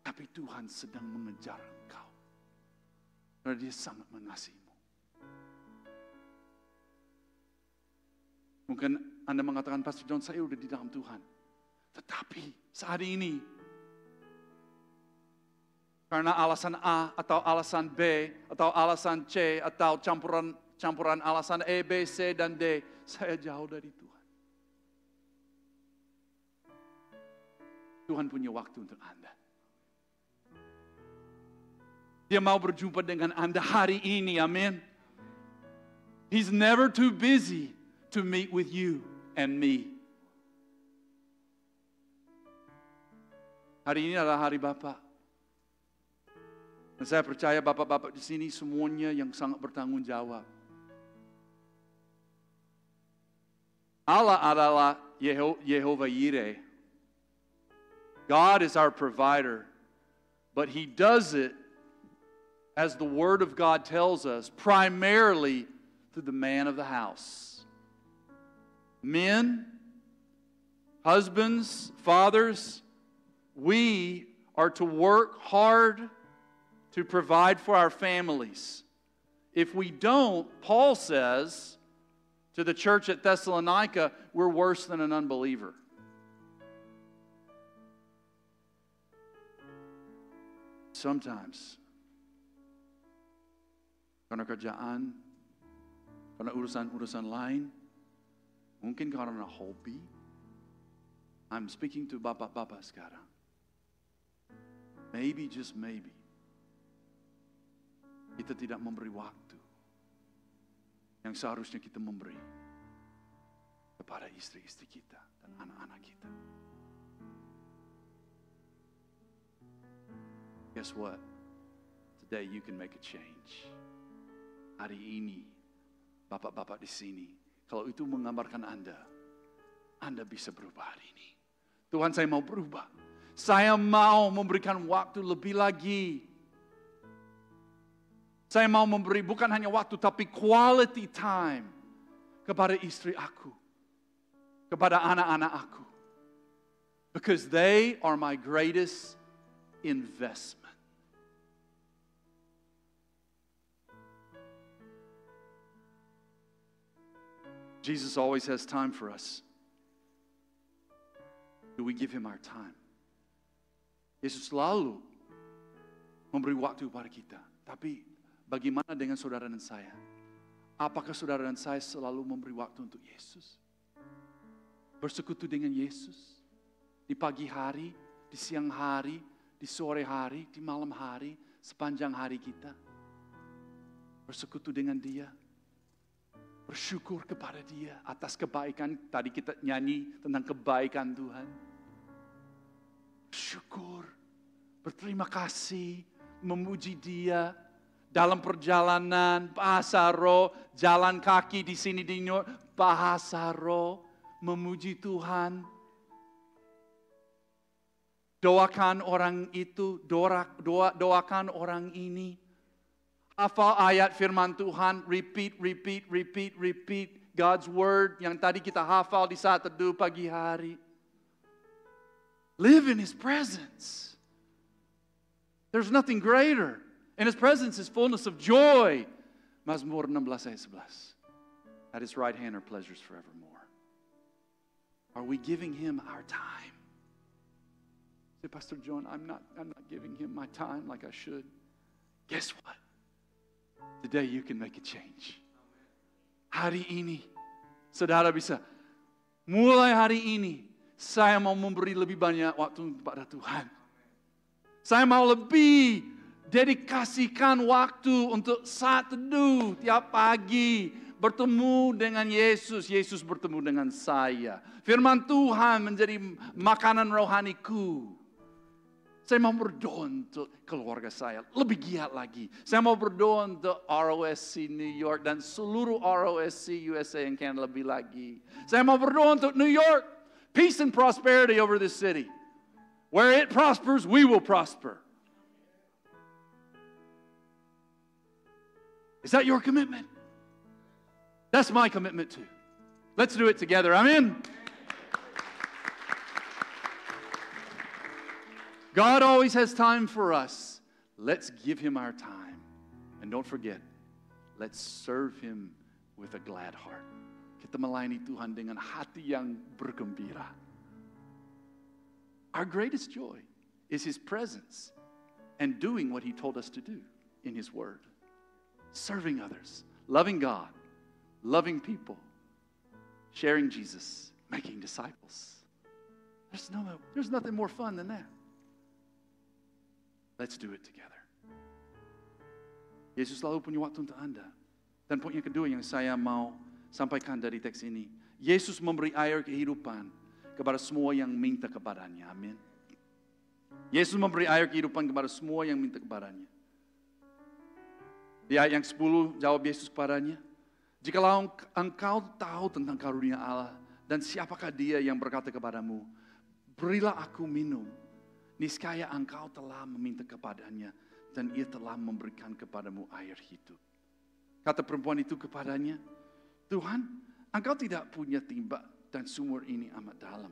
Tapi Tuhan sedang mengejar engkau. Karena Dia sangat mengasihimu. Mungkin Anda mengatakan, Pastor John, saya udah di dalam Tuhan. Tetapi saat ini, karena alasan A atau alasan B atau alasan C atau campuran alasan E, B, C, dan D, saya jauh dari Tuhan. Tuhan punya waktu untuk Anda. Dia mau berjumpa dengan Anda hari ini, amin. He's never too busy to meet with you and me. Hari ini adalah hari Bapak. Dan saya percaya bapak-bapak di sini semuanya yang sangat bertanggung jawab. Allah adalah Yehovah Yireh. God is our provider, but He does it, as the Word of God tells us, primarily through the man of the house. Men, husbands, fathers, we are to work hard to provide for our families. If we don't, Paul says to the church at Thessalonica, we're worse than an unbeliever. Sometimes, karena kerjaan, karena urusan-urusan lain, mungkin karena hobi. I'm speaking to bapak-bapak sekarang. Maybe, just maybe, kita tidak memberi waktu yang seharusnya kita memberi kepada istri-istri kita dan anak-anak kita. Guess what? Today you can make a change. Hari ini, bapak-bapak di sini, kalau itu menggambarkan Anda bisa berubah hari ini. Tuhan, saya mau berubah. Saya mau memberikan waktu lebih lagi. Saya mau memberi bukan hanya waktu, tapi quality time kepada istri aku, kepada anak-anak aku. Because they are my greatest investment. Jesus always has time for us. Do we give Him our time? Yesus selalu memberi waktu kepada kita. Tapi bagaimana dengan saudara dan saya? Apakah saudara dan saya selalu memberi waktu untuk Yesus? Bersekutu dengan Yesus. Di pagi hari, di siang hari, di sore hari, di malam hari, sepanjang hari kita. Bersekutu dengan Dia. Bersyukur kepada Dia atas kebaikan. Tadi kita nyanyi tentang kebaikan Tuhan. Bersyukur, berterima kasih, memuji Dia. Dalam perjalanan, bahasa roh, jalan kaki di sini di New York, bahasa roh, memuji Tuhan. Doakan orang itu, doakan orang ini. Hafal ayat firman Tuhan, repeat God's word yang tadi kita hafal di saat teduh pagi hari. Live in His presence. There's nothing greater. In His presence is fullness of joy. Mazmur 16 ayat 11. At His right hand are pleasures forevermore. Are we giving Him our time? Say, Pastor John, I'm not giving him my time like I should. Guess what? Today you can make a change. Hari ini, saudara bisa, mulai hari ini, saya mau memberi lebih banyak waktu kepada Tuhan. Saya mau lebih dedikasikan waktu untuk saat teduh tiap pagi. Bertemu dengan Yesus, Yesus bertemu dengan saya. Firman Tuhan menjadi makanan rohaniku. Saya mau berdoa untuk keluarga saya, lebih giat lagi. Saya mau berdoa untuk ROSC New York dan seluruh ROSC USA yang kan lebih lagi. Saya mau berdoa untuk New York, peace and prosperity over this city. Where it prospers, we will prosper. Is that your commitment? That's my commitment too. Let's do it together. Amen. God always has time for us. Let's give him our time. And don't forget, let's serve him with a glad heart. Kita melayani Tuhan dengan hati yang bergembira. Our greatest joy is his presence and doing what he told us to do in his word. Serving others, loving God, loving people, sharing Jesus, making disciples. There's nothing more fun than that. Let's do it together. Yesus selalu punya waktu untuk Anda. Dan poin yang kedua yang saya mau sampaikan dari teks ini. Yesus memberi air kehidupan kepada semua yang minta kepadanya. Amin. Yesus memberi air kehidupan kepada semua yang minta kepadanya. Di ayat yang 10 jawab Yesus kepadanya. Jikalau engkau tahu tentang karunia Allah dan siapakah dia yang berkata kepadamu, berilah aku minum. Niscaya engkau telah meminta kepadanya dan ia telah memberikan kepadamu air hidup. Kata perempuan itu kepadanya, Tuhan, engkau tidak punya timba dan sumur ini amat dalam.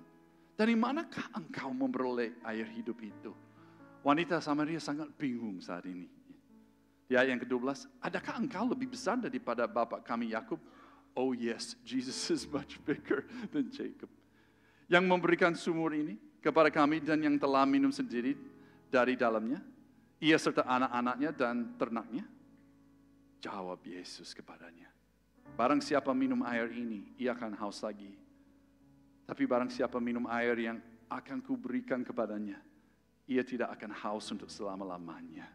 Dari manakah engkau memperoleh air hidup itu? Wanita Samaria sangat bingung saat ini. Di ayat yang ke-12, adakah engkau lebih besar daripada bapak kami Yakub? Oh yes, Jesus is much bigger than Jacob. Yang memberikan sumur ini kepada kami dan yang telah minum sendiri dari dalamnya, ia serta anak-anaknya dan ternaknya. Jawab Yesus kepadanya, barang siapa minum air ini, ia akan haus lagi. Tapi barang siapa minum air yang akan kuberikan kepadanya, ia tidak akan haus untuk selama-lamanya.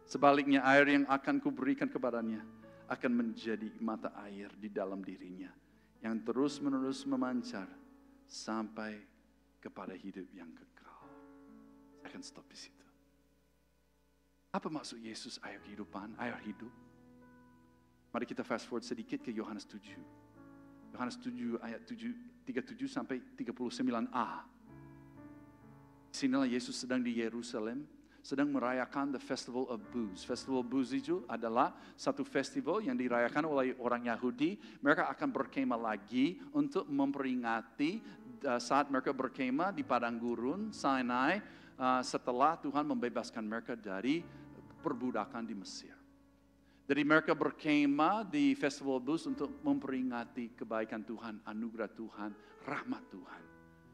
Sebaliknya air yang akan kuberikan kepadanya akan menjadi mata air di dalam dirinya, yang terus-menerus memancar sampai kepada hidup yang kekal. Saya akan stop di situ. Apa maksud Yesus air kehidupan, air hidup? Mari kita fast forward sedikit ke Yohanes 7. Yohanes 7 ayat 37 sampai 39a. Sinilah Yesus sedang di Yerusalem, sedang merayakan the Festival of Booths. Festival Booths itu adalah satu festival yang dirayakan oleh orang Yahudi. Mereka akan berkemah lagi untuk memperingati saat mereka berkemah di padang gurun Sinai setelah Tuhan membebaskan mereka dari perbudakan di Mesir. Jadi mereka berkemah di Festival Booths untuk memperingati kebaikan Tuhan, anugerah Tuhan, rahmat Tuhan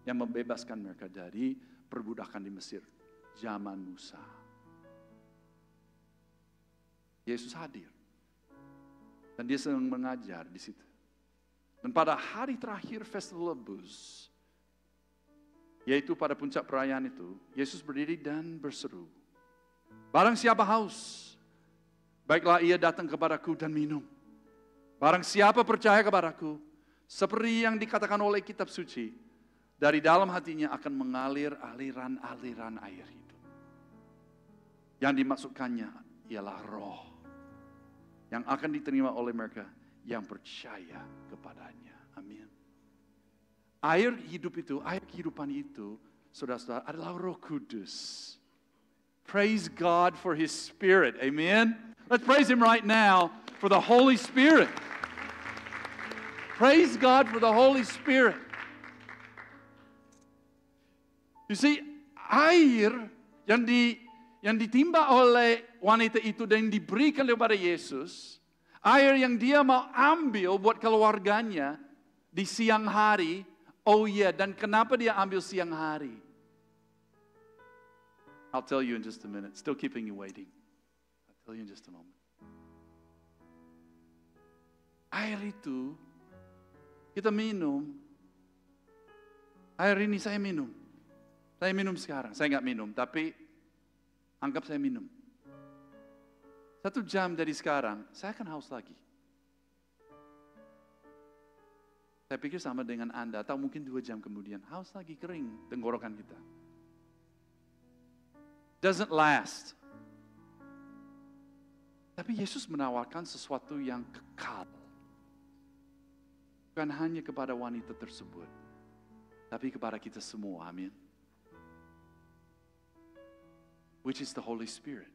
yang membebaskan mereka dari perbudakan di Mesir zaman Musa. Yesus hadir dan dia sedang mengajar di situ. Dan pada hari terakhir Festival Booths, yaitu pada puncak perayaan itu, Yesus berdiri dan berseru, barang siapa haus, baiklah ia datang kepadaku dan minum. Barang siapa percaya kepadaku, seperti yang dikatakan oleh kitab suci, dari dalam hatinya akan mengalir aliran-aliran air hidup. Yang dimaksudkannya ialah roh yang akan diterima oleh mereka yang percaya kepadanya. Amin. Air hidup itu, air kehidupan itu, saudara-saudara, adalah Roh Kudus. Praise God for His Spirit. Amen. Let's praise Him right now for the Holy Spirit. Praise God for the Holy Spirit. You see, air yang ditimba oleh wanita itu dan diberikan kepada Yesus, air yang dia mau ambil buat keluarganya di siang hari. Oh iya, dan kenapa dia ambil siang hari? I'll tell you in just a minute. Still keeping you waiting. I'll tell you in just a moment. Air itu kita minum. Air ini saya minum. Saya minum sekarang. Saya nggak minum, tapi anggap saya minum. 1 jam dari sekarang, saya akan haus lagi. Saya pikir sama dengan Anda, atau mungkin 2 jam kemudian, haus lagi, kering tenggorokan kita. Doesn't last. Tapi Yesus menawarkan sesuatu yang kekal. Bukan hanya kepada wanita tersebut, tapi kepada kita semua, amin. Which is the Holy Spirit.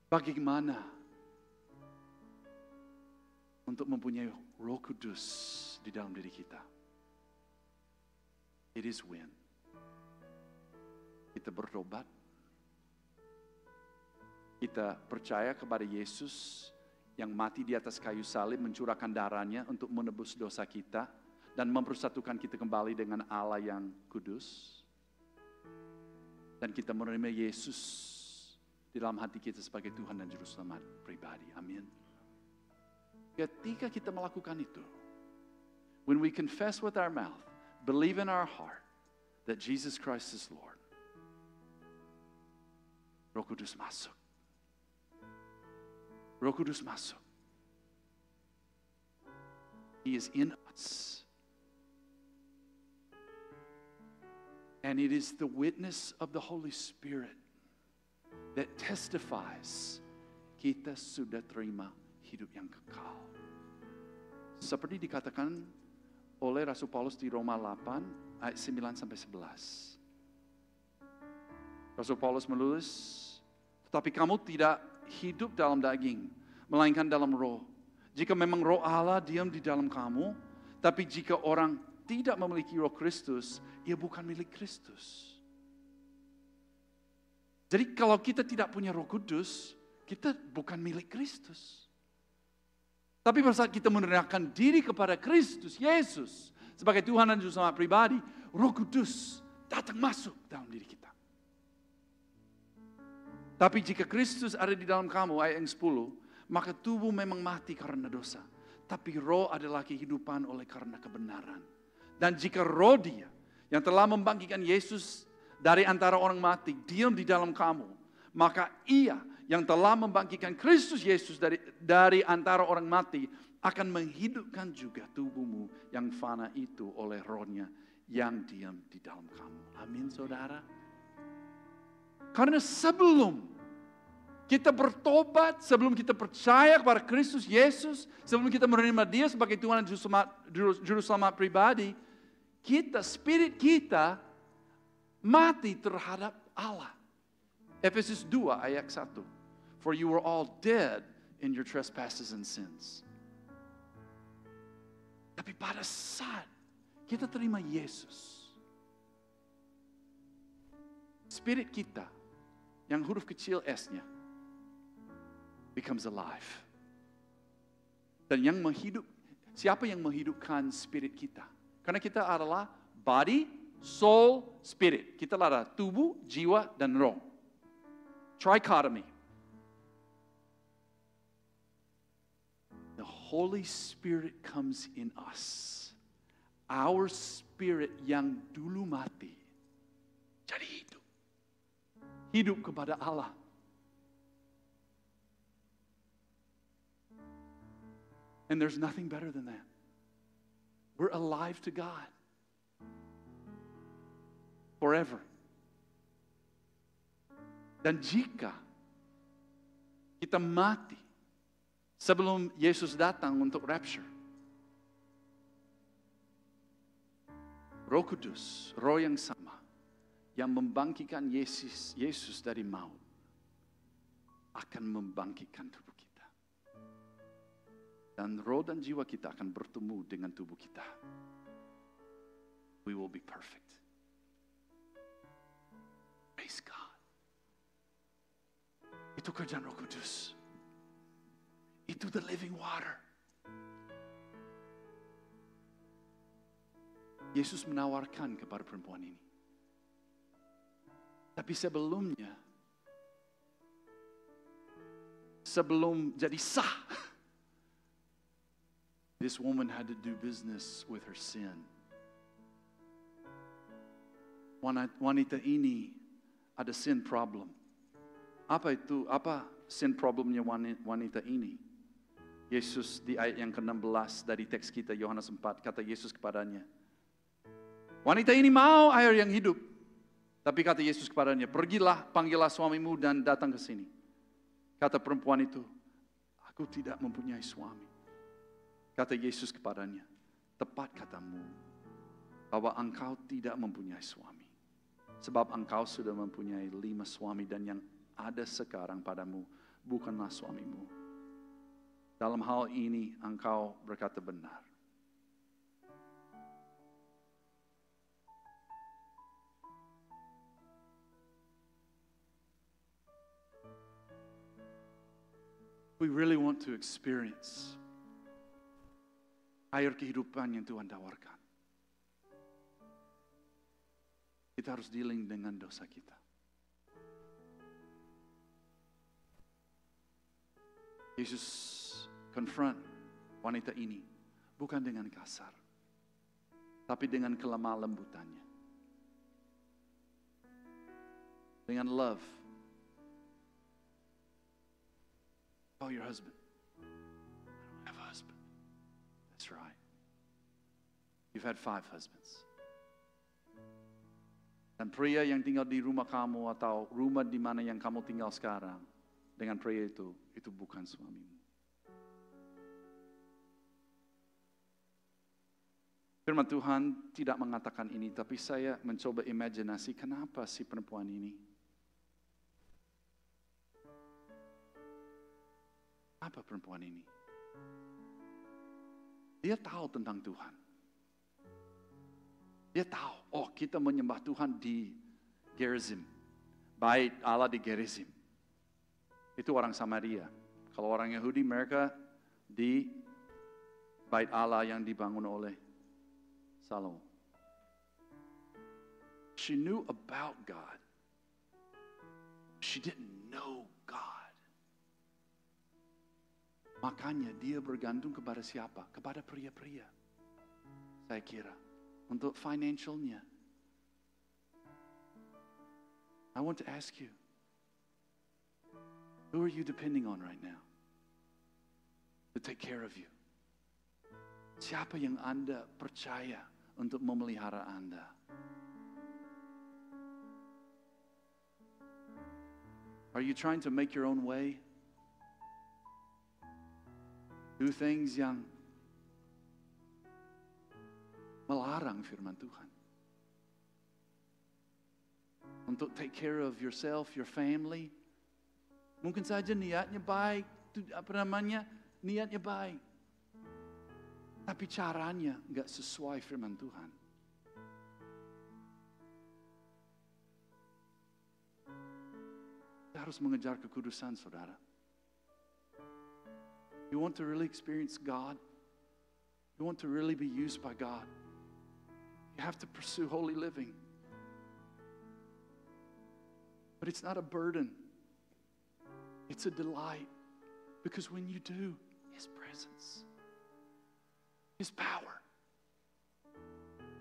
Bagaimana untuk mempunyai Roh Kudus di dalam diri kita? It is when kita bertobat, kita percaya kepada Yesus yang mati di atas kayu salib, mencurahkan darahnya untuk menebus dosa kita dan mempersatukan kita kembali dengan Allah yang kudus. Dan kita menerima Yesus di dalam hati kita sebagai Tuhan dan Juru Selamat pribadi. Amin. Ketika kita melakukan itu, when we confess with our mouth, believe in our heart that Jesus Christ is Lord, Roh Kudus masuk. Roh Kudus masuk. He is in us. And it is the witness of the Holy Spirit that testifies kita sudah terima hidup yang kekal. Seperti dikatakan oleh Rasul Paulus di Roma 8 ayat 9 sampai 11. Rasul Paulus menulis, tetapi kamu tidak hidup dalam daging, melainkan dalam roh. Jika memang roh Allah diam di dalam kamu, tapi jika orang tidak memiliki Roh Kristus, ia bukan milik Kristus. Jadi kalau kita tidak punya Roh Kudus, kita bukan milik Kristus. Tapi pada saat kita menyerahkan diri kepada Kristus Yesus sebagai Tuhan dan Juru Selamat pribadi, Roh Kudus datang masuk dalam diri kita. Tapi jika Kristus ada di dalam kamu, ayat yang 10, maka tubuh memang mati karena dosa, tapi roh adalah kehidupan oleh karena kebenaran. Dan jika roh Dia yang telah membangkitkan Yesus dari antara orang mati diam di dalam kamu, maka Ia yang telah membangkitkan Kristus Yesus dari antara orang mati akan menghidupkan juga tubuhmu yang fana itu oleh rohnya yang diam di dalam kamu. Amin, saudara. Karena sebelum kita bertobat, sebelum kita percaya kepada Kristus Yesus, sebelum kita menerima Dia sebagai Tuhan dan Juru Selamat pribadi, spirit kita mati terhadap Allah. Efesus 2 ayat 1. For you were all dead in your trespasses and sins. Tapi pada saat kita terima Yesus, spirit kita yang huruf kecil S-nya becomes alive. Dan siapa yang menghidupkan spirit kita? Karena kita adalah body, soul, spirit. Kita adalah tubuh, jiwa, dan roh. Trichotomy. The Holy Spirit comes in us. Our spirit yang dulu mati jadi hidup. Hidup kepada Allah. And there's nothing better than that. We're alive to God. Forever. Dan jika kita mati sebelum Yesus datang untuk rapture, Roh Kudus, roh yang sama, yang membangkitkan Yesus dari maut, akan membangkitkan tubuh kita. Dan roh dan jiwa kita akan bertemu dengan tubuh kita. We will be perfect. Praise God. Itu kerjaan Roh Kudus. Itu the living water. Yesus menawarkan kepada perempuan ini, Tapi sebelum jadi sah, this woman had to do business with her sin. Wanita ini ada sin problem. Apa itu? Apa sin problemnya wanita ini? Yesus di ayat yang ke-16 dari teks kita, Yohanes 4, kata Yesus kepadanya, wanita ini mau air yang hidup. Tapi kata Yesus kepadanya, pergilah, panggillah suamimu dan datang ke sini. Kata perempuan itu, aku tidak mempunyai suami. Kata Yesus kepadanya, tepat katamu, bahwa engkau tidak mempunyai suami. Sebab engkau sudah mempunyai 5 suami dan yang ada sekarang padamu bukanlah suamimu. Dalam hal ini engkau berkata benar. We really want to experience air kehidupan yang Tuhan tawarkan. Kita harus dealing dengan dosa kita. Yesus confront wanita ini bukan dengan kasar, tapi dengan kelemah lembutannya. Dengan love. Oh, your husband. I don't have a husband. That's right. You've had 5 husbands. Dan pria yang tinggal di rumah kamu atau rumah di mana yang kamu tinggal sekarang, dengan pria itu bukan suamimu. Firman Tuhan tidak mengatakan ini, tapi saya mencoba imajinasi kenapa si perempuan ini. Apa perempuan ini? Dia tahu tentang Tuhan. Dia tahu, oh kita menyembah Tuhan di Gerizim. Bait Allah di Gerizim. Itu orang Samaria. Kalau orang Yahudi mereka di Bait Allah yang dibangun oleh Salomo. She knew about God. She didn't know God. Makanya dia bergantung kepada siapa? Kepada pria-pria. Saya kira. Untuk financialnya. I want to ask you. Who are you depending on right now? To take care of you. Siapa yang Anda percaya untuk memelihara Anda? Are you trying to make your own way? Do things yang melarang firman Tuhan. Untuk take care of yourself, your family. Mungkin saja niatnya baik, niatnya baik. Tapi caranya enggak sesuai firman Tuhan. Kita harus mengejar kekudusan, saudara. You want to really experience God? You want to really be used by God? You have to pursue holy living. But it's not a burden. It's a delight. Because when you do, His presence, His power,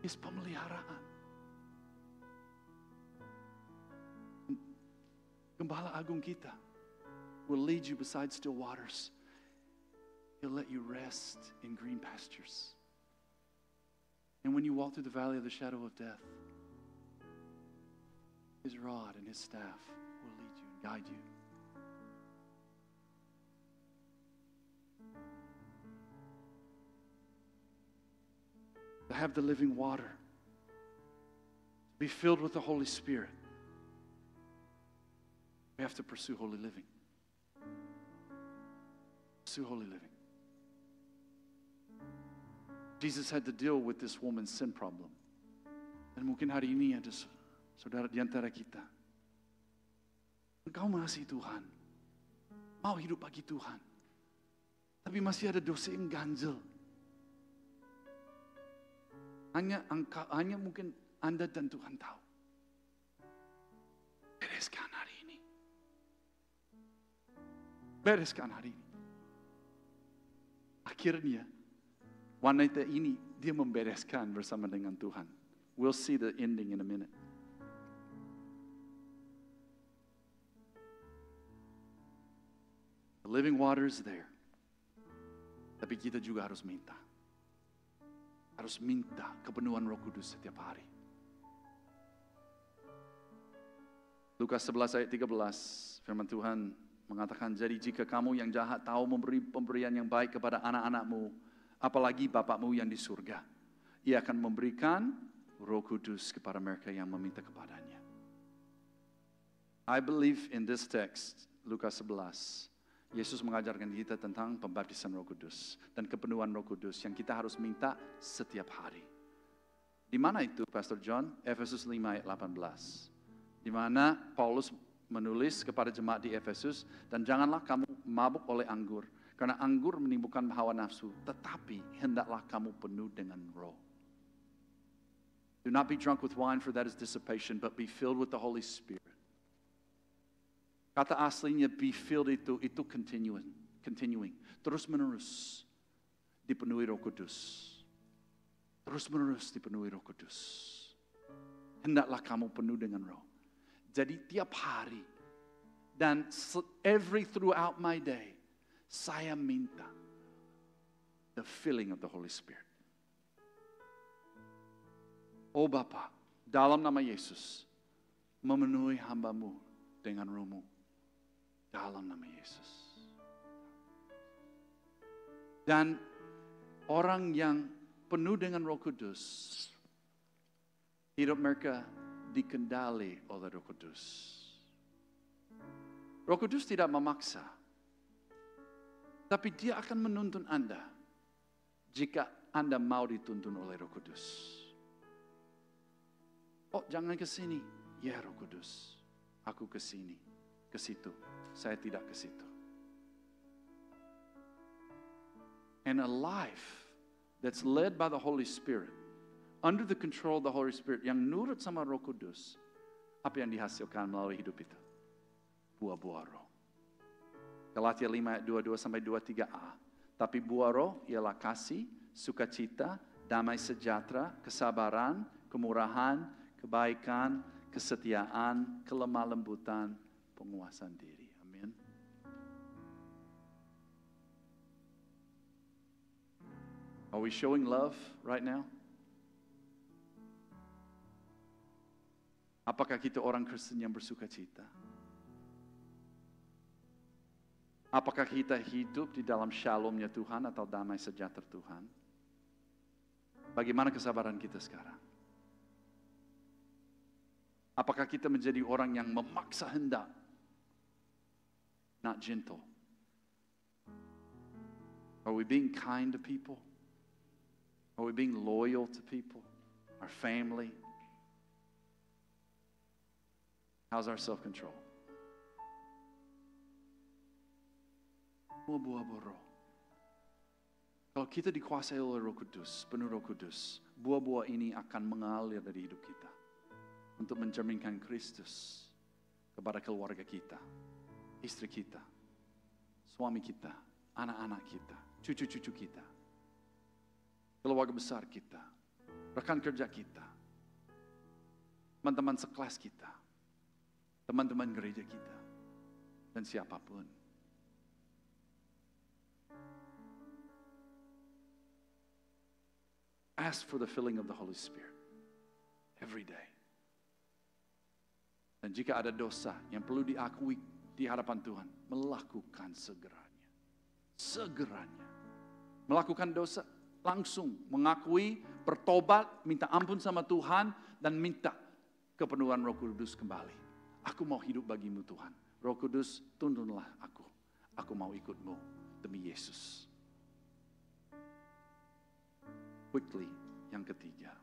His pemeliharaan. Gembala Agung kita will lead you beside still waters. He'll let you rest in green pastures. And when you walk through the valley of the shadow of death, His rod and His staff will lead you and guide you. To have the living water, to be filled with the Holy Spirit, we have to pursue holy living. Pursue holy living. Jesus had to deal with this woman's sin problem. Dan mungkin hari ini ada saudara di antara kita. Engkau mengasihi Tuhan. Mau hidup bagi Tuhan. Tapi masih ada dosa yang ganjel. Hanya mungkin Anda dan Tuhan tahu. bereskan hari ini. Bereskan hari ini. Akhirnya, wanita ini, dia membereskan bersama dengan Tuhan. We'll see the ending in a minute. The living water is there. Tapi kita juga harus minta. Harus minta kepenuhan Roh Kudus setiap hari. Lukas 11 ayat 13, firman Tuhan mengatakan, jadi jika kamu yang jahat tahu memberi pemberian yang baik kepada anak-anakmu, apalagi Bapakmu yang di surga, Ia akan memberikan Roh Kudus kepada mereka yang meminta kepadanya. I believe in this text, Lukas 11, Yesus mengajarkan kita tentang pembaptisan Roh Kudus dan kepenuhan Roh Kudus yang kita harus minta setiap hari. Di mana itu, Pastor John? Efesus 5 ayat 18. Di mana Paulus menulis kepada jemaat di Efesus, dan janganlah kamu mabuk oleh anggur, karena anggur menimbulkan hawa nafsu, tetapi hendaklah kamu penuh dengan Roh. Do not be drunk with wine, for that is dissipation, but be filled with the Holy Spirit. Kata aslinya be filled itu continuing, terus menerus dipenuhi Roh Kudus. Terus menerus dipenuhi Roh Kudus. Hendaklah kamu penuh dengan Roh. Jadi tiap hari dan throughout my day, saya minta the filling of the Holy Spirit. Oh Bapa, dalam nama Yesus, memenuhi hamba-Mu dengan Roh-Mu. Dalam nama Yesus. Dan orang yang penuh dengan Roh Kudus, hidup mereka dikendali oleh Roh Kudus. Roh Kudus tidak memaksa, tapi Dia akan menuntun Anda jika Anda mau dituntun oleh Roh Kudus. Oh, jangan ke sini. Ya Roh Kudus, aku ke sini, ke situ. Saya tidak ke situ. And a life that's led by the Holy Spirit, under the control of the Holy Spirit, yang nurut sama Roh Kudus, apa yang dihasilkan melalui hidup itu? Buah-buah Roh. Galatia 5 ayat 22 sampai 23a. Tapi buah Roh ialah kasih, sukacita, damai sejahtera, kesabaran, kemurahan, kebaikan, kesetiaan, kelemah lembutan, penguasaan diri. Amin. Are we showing love right now? Apakah kita orang Kristen yang bersuka cita? Apakah kita hidup di dalam shalomnya Tuhan atau damai sejahtera Tuhan? Bagaimana kesabaran kita sekarang? Apakah kita menjadi orang yang memaksa hendak? Not gentle. Are we being kind to people? Are we being loyal to people? Our family? How's our self-control? Buah-buah Roh. Kalau kita dikuasai oleh Roh Kudus, penuh Roh Kudus, buah-buah ini akan mengalir dari hidup kita untuk mencerminkan Kristus kepada keluarga kita, istri kita, suami kita, anak-anak kita, cucu-cucu kita, keluarga besar kita, rekan kerja kita, teman-teman sekelas kita, teman-teman gereja kita, dan siapapun. Ask for the filling of the Holy Spirit every day. Dan jika ada dosa yang perlu diakui di hadapan Tuhan, melakukan segeranya. Segeranya. Melakukan dosa, langsung mengakui, bertobat, minta ampun sama Tuhan, dan minta kepenuhan Roh Kudus kembali. Aku mau hidup bagimu Tuhan. Roh Kudus, tuntunlah aku. Aku mau ikutmu demi Yesus. Quickly, yang ketiga,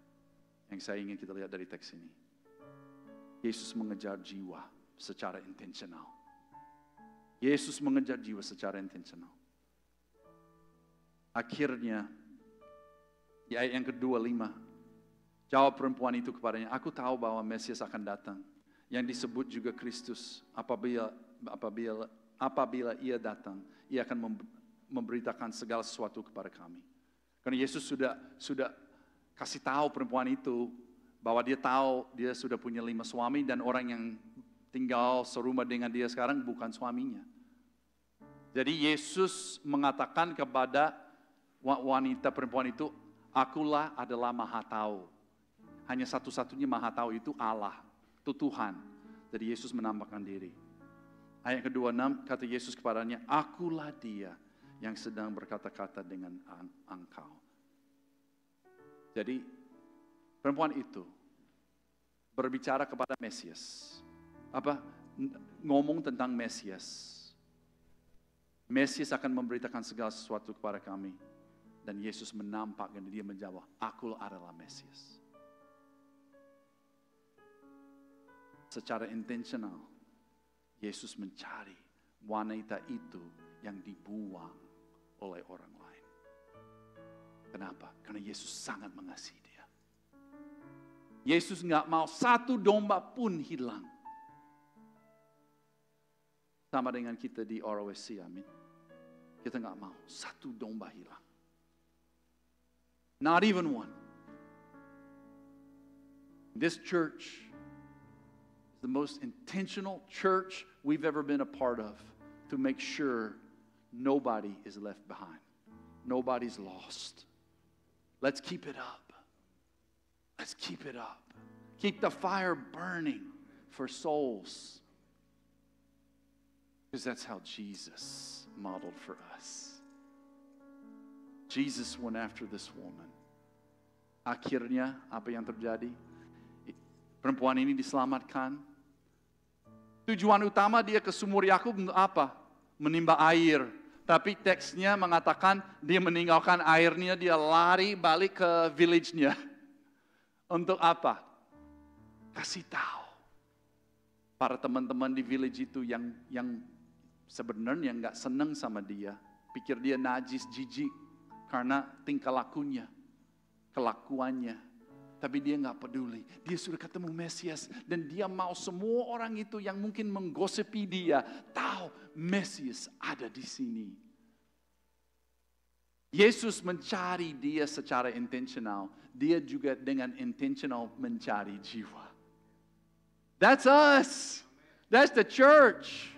yang saya ingin kita lihat dari teks ini. Yesus mengejar jiwa secara intensional. Yesus mengejar jiwa secara intensional. Akhirnya, di ayat yang ke-25, jawab perempuan itu kepadanya, aku tahu bahwa Mesias akan datang. yang disebut juga Kristus. Apabila ia datang, ia akan memberitakan segala sesuatu kepada kami. Karena Yesus sudah kasih tahu perempuan itu bahwa dia tahu dia sudah punya 5 suami dan orang yang tinggal serumah dengan dia sekarang bukan suaminya. Jadi Yesus mengatakan kepada wanita perempuan itu, akulah adalah maha tahu. Hanya satu-satunya maha tahu itu Allah, itu Tuhan. Jadi Yesus menampakkan diri. Ayat ke-26 kata Yesus kepadanya, akulah dia yang sedang berkata-kata dengan engkau. Jadi perempuan itu berbicara kepada Mesias. Ngomong tentang Mesias. Mesias akan memberitakan segala sesuatu kepada kami. Dan Yesus menampakkan, dia menjawab, aku adalah Mesias. Secara intensional, Yesus mencari wanita itu yang dibuang oleh orang lain. Kenapa? Karena Yesus sangat mengasihi dia. Yesus nggak mau satu domba pun hilang. Sama dengan kita di ROSC, amin. Kita nggak mau satu domba hilang. Not even one. This church is the most intentional church we've ever been a part of to make sure nobody is left behind. Nobody's lost. Let's keep it up. Let's keep it up. Keep the fire burning for souls. Because that's how Jesus modeled for us. Jesus went after this woman. Akhirnya apa yang terjadi? Perempuan ini diselamatkan. Tujuan utama dia ke sumur Yakub untuk apa? Menimba air. Tapi teksnya mengatakan dia meninggalkan airnya, dia lari balik ke village-nya. Untuk apa? Kasih tahu para teman-teman di village itu yang sebenarnya nggak senang sama dia, pikir dia najis, jijik karena tingkah lakunya, kelakuannya. Tapi dia nggak peduli. Dia sudah ketemu Mesias dan dia mau semua orang itu yang mungkin menggosipi dia tahu Mesias ada di sini. Yesus mencari dia secara intensional. Dia juga dengan intensional mencari jiwa. That's us. That's the church.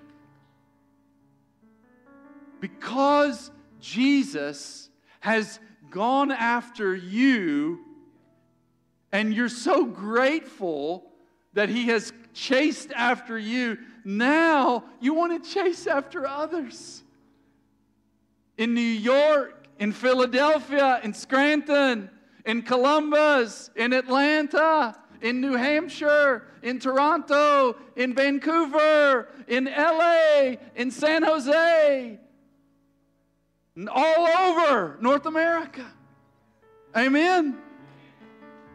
Because Jesus has gone after you, and you're so grateful that He has chased after you, now you want to chase after others. In New York, in Philadelphia, in Scranton, in Columbus, in Atlanta, in New Hampshire, in Toronto, in Vancouver, in LA, in San Jose, and all over North America. Amen?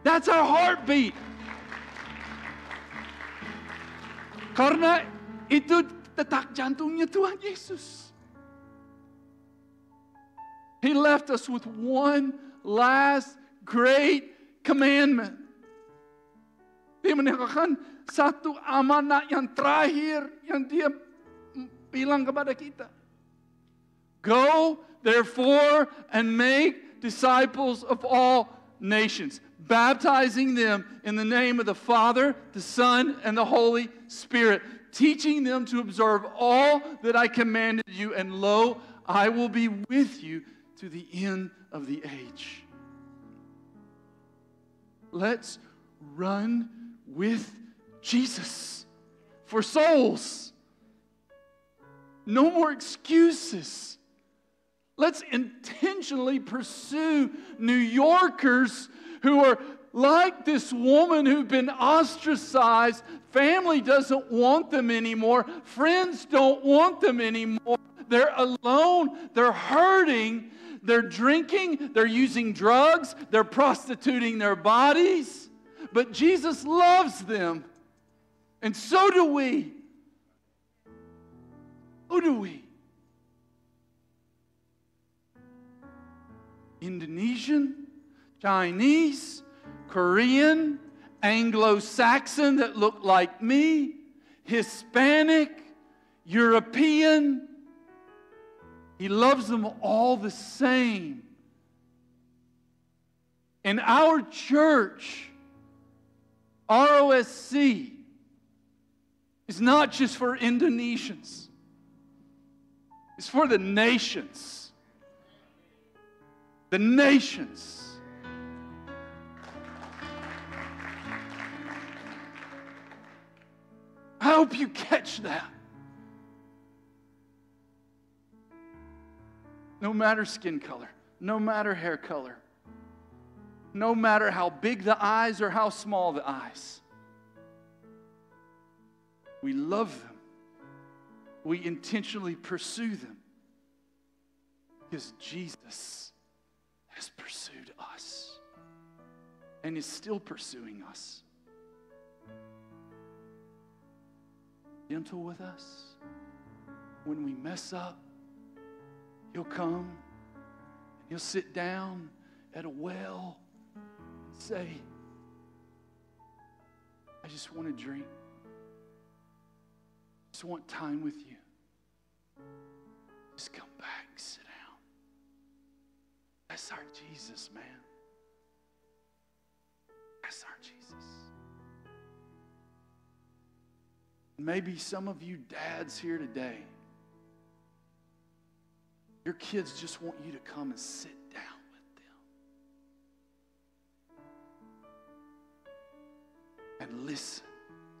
That's our heartbeat. Karena itu detak jantungnya Tuhan Yesus. He left us with one last great commandment. Dia meninggalkan satu amanat yang terakhir yang dia bilang kepada kita. Go, therefore, and make disciples of all nations, baptizing them in the name of the Father, the Son, and the Holy Spirit, teaching them to observe all that I commanded you, and lo, I will be with you to the end of the age. Let's run with Jesus for souls. No more excuses. Let's intentionally pursue New Yorkers who are like this woman who've been ostracized. Family doesn't want them anymore. Friends don't want them anymore. They're alone. They're hurting. They're drinking. They're using drugs. They're prostituting their bodies. But Jesus loves them. And so do we. So do we. Indonesian, Chinese, Korean, Anglo-Saxon that look like me, Hispanic, European. He loves them all the same. And our church, ROSC, is not just for Indonesians. It's for the nations. The nations. I hope you catch that. No matter skin color, no matter hair color, no matter how big the eyes or how small the eyes, we love them. We intentionally pursue them because Jesus has pursued us and is still pursuing us. Gentle with us. When we mess up, He'll come and He'll sit down at a well and say, I just want to drink. I just want time with you. Just come back, sit down. That's our Jesus, man. That's our Jesus. Maybe some of you dads here today, your kids just want you to come and sit down with them and listen,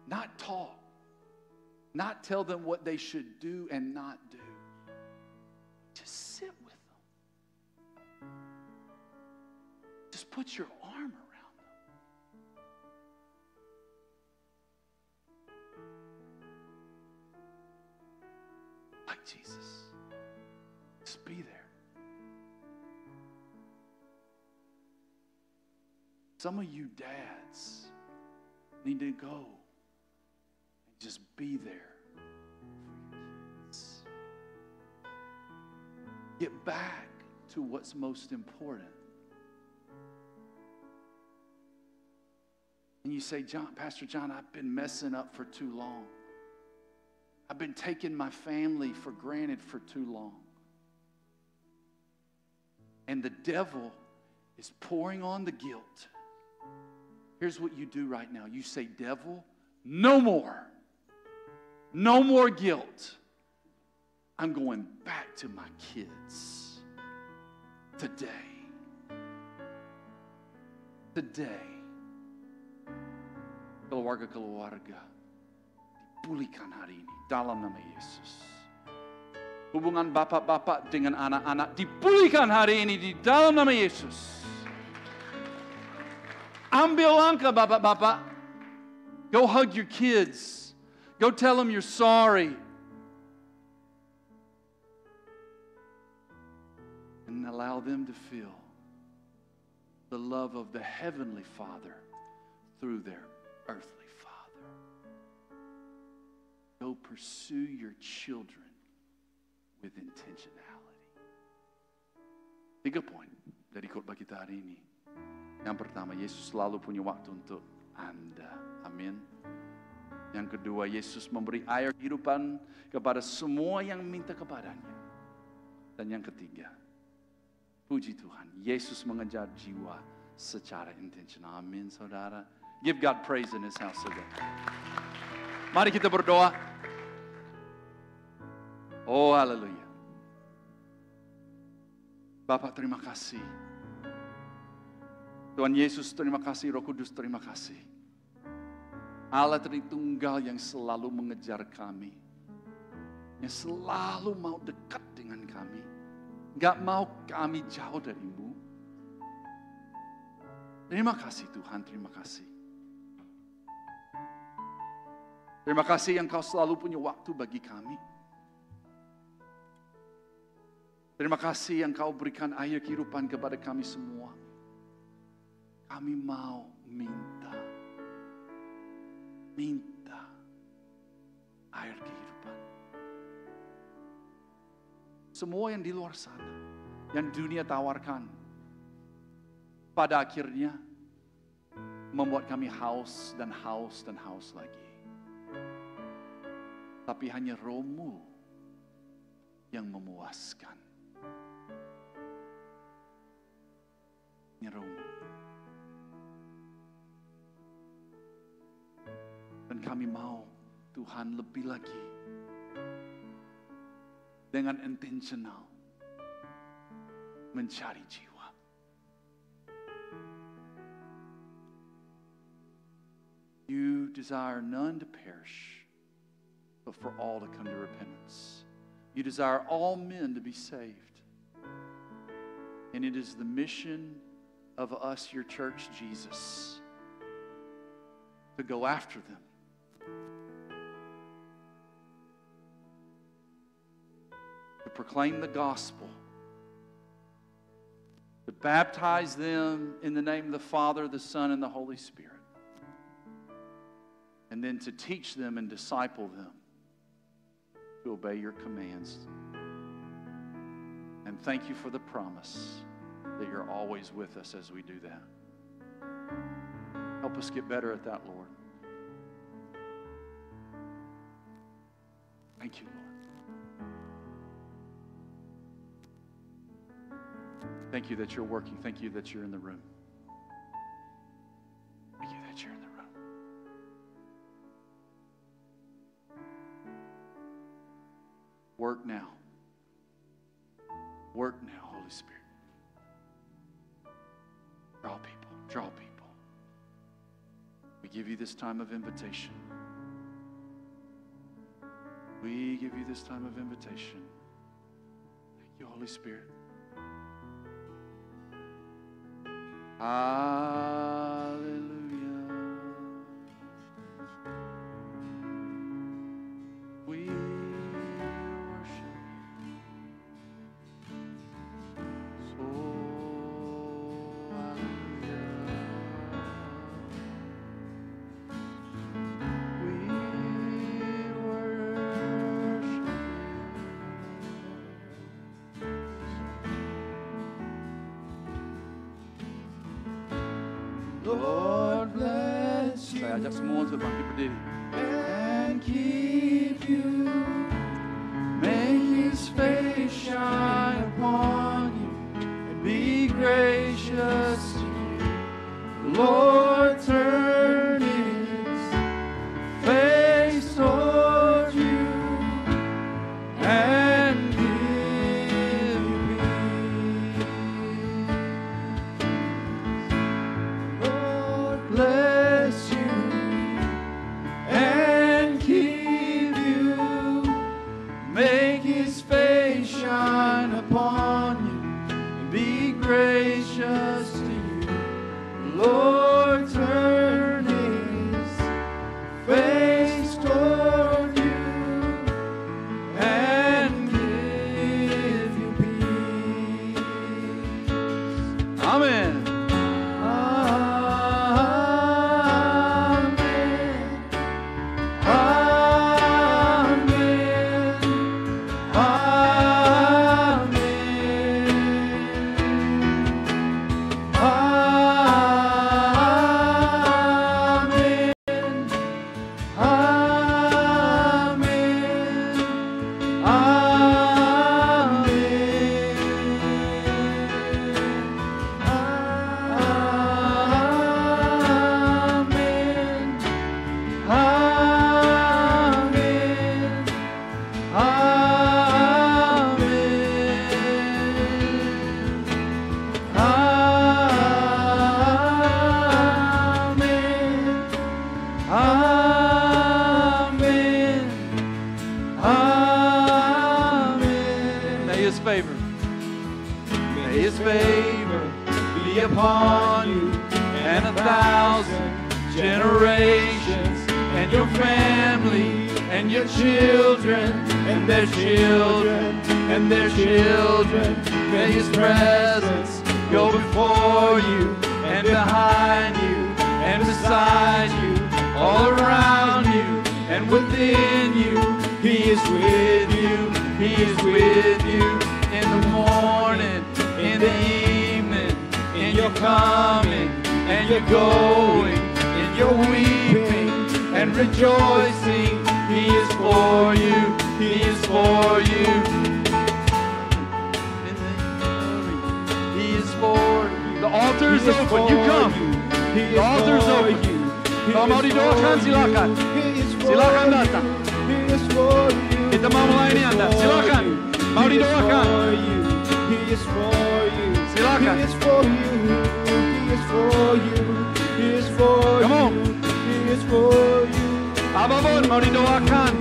not talk, not tell them what they should do and not do. Just sit with them. Just put your arm around them. Like Jesus. Just be there. Some of you dads need to go and just be there for your kids. Get back to what's most important. And you say, Pastor John, I've been messing up for too long. I've been taking my family for granted for too long. And the devil is pouring on the guilt. Here's what you do right now. You say, devil, no more. No more guilt. I'm going back to my kids today. Today. Keluarga-keluarga dipulihkan hari ini dalam nama Yesus. Hubungan bapak-bapak dengan anak-anak dipulihkan hari ini di dalam nama Yesus. Ambil langkah bapak-bapak. Go hug your kids. Go tell them you're sorry. And allow them to feel the love of the Heavenly Father through their earthly father. Go pursue your children with intentionality. 3 poin dari khotbah kita hari ini. Yang pertama, Yesus selalu punya waktu untuk Anda. Amin. Yang kedua, Yesus memberi air kehidupan kepada semua yang minta kepadanya. Dan yang ketiga, puji Tuhan, Yesus mengejar jiwa secara intensional. Amin, saudara. Give God praise in His house today. Mari kita berdoa. Oh, haleluya. Bapak, terima kasih. Tuhan Yesus, terima kasih. Roh Kudus, terima kasih. Allah Tritunggal yang selalu mengejar kami. Yang selalu mau dekat dengan kami. Gak mau kami jauh darimu. Terima kasih Tuhan, terima kasih. Terima kasih yang Kau selalu punya waktu bagi kami. Terima kasih yang Kau berikan air kehidupan kepada kami semua. Kami mau minta air kehidupan. Semua yang di luar sana, yang dunia tawarkan, pada akhirnya membuat kami haus dan haus dan haus lagi. Tapi hanya Roh-Mu yang memuaskan. Hanya Roh-Mu. Dan kami mau Tuhan lebih lagi dengan intentional mencari jiwa. You desire none to perish, but for all to come to repentance. You desire all men to be saved. And it is the mission of us, your church, Jesus, to go after them. To proclaim the gospel. To baptize them in the name of the Father, the Son, and the Holy Spirit. And then to teach them and disciple them to obey your commands. And thank you for the promise that you're always with us as we do that. Help us get better at that, Lord. Thank you, Lord. Thank you that you're working. Thank you that you're in the room. Thank you that you're in the room. Work now. Work now, Holy Spirit. Draw people. Draw people. We give you this time of invitation. We give you this time of invitation. Thank you, Holy Spirit. Hallelujah. We worship you. So hallelujah. We worship you. Lord bless you Saya ajak semua untuk bangkit berdiri. and keep you. Make His face shine upon you and be gracious to you. Lord turn His face toward you and give you peace. Lord bless you and keep you. Make His face shine upon you and be gracious to you. Lord turn His face toward you and give you peace. Amen. May His favor be upon you and 1,000 generations, and your family and your children and their children and their children. May His presence go before you and behind you and beside you, all around you and within you. He is with you. He is with you in the morning, in the evening, in your coming and you're going, in your weeping and rejoicing. He is for you, He is for you. He is for you. The altar is open. You come. The altar is open. Kalau mau didoakan silakan. Silakan datang. Kita mau melayani Anda. Silakan. Mau didoakan. Silakan. Come on. Apapun mau didoakan.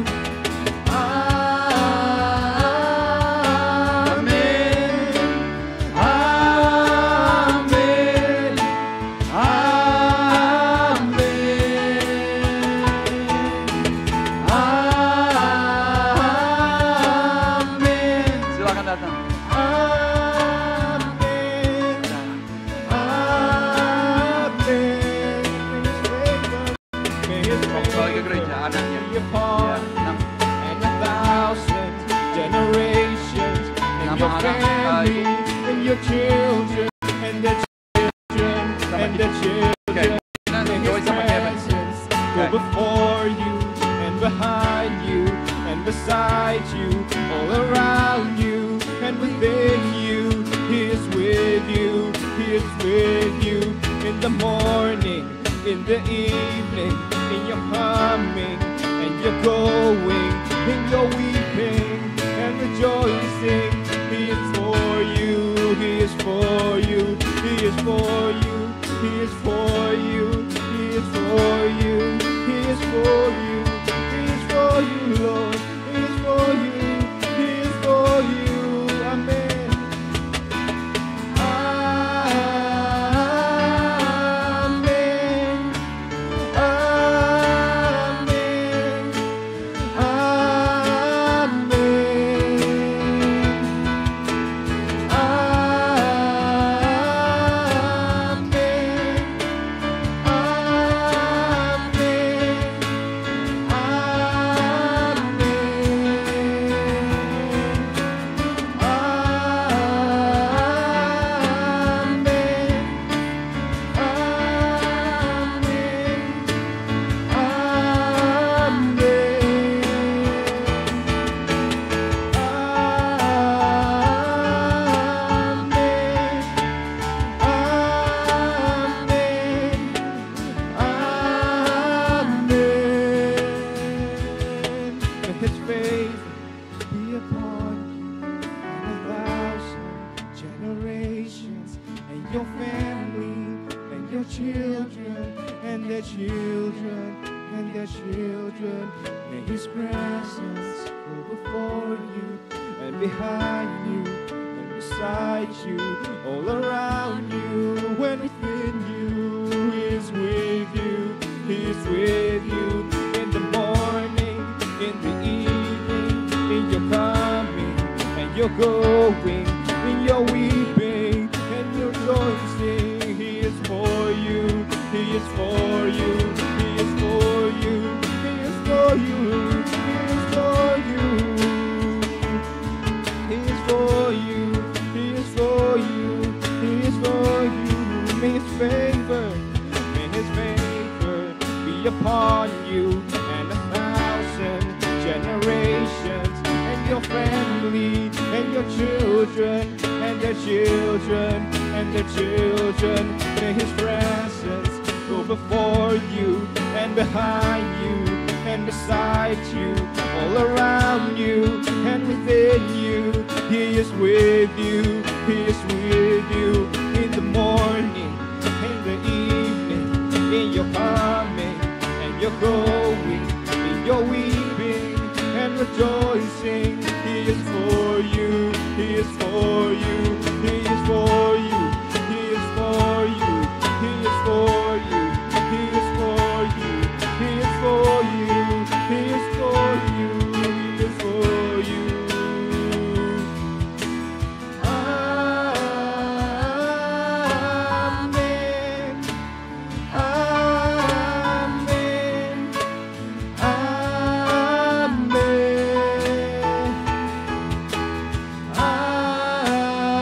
Your children and their children and their children and His presence go before you and behind you and beside you, all around you and within you. He is with you, He is with you in the morning, in the evening, in your coming and your going, in your weeping and rejoicing. He is for you. He is for you, He is for you, He is for you, He is for you, He is for you, He is for you, Lord, He is for you, He is for you, Amen. Amen. Amen. children. May His presence go before you and behind you and beside you, all around you and within you. He is with you. He is with you in the morning, in the evening, in your coming and your going, in your weeping and your rejoicing. He is for you. He is for you. He is for you. He is for you. He is for you. He is for you. He is for you. He is for you. May His favor be upon you and 1,000 generations, and your family and your children and their children and their children. May His presence go before you and behind you and beside you, all around you and within you. He is with you. He is with you in the morning, in the evening, in your coming and your going, in your weeping and rejoicing. He is for you. He is for you. He is for you. He is for you. He is for you. He is for you. He is for you. He is for you. He is for you. Amen. Amen. Amen. Amen.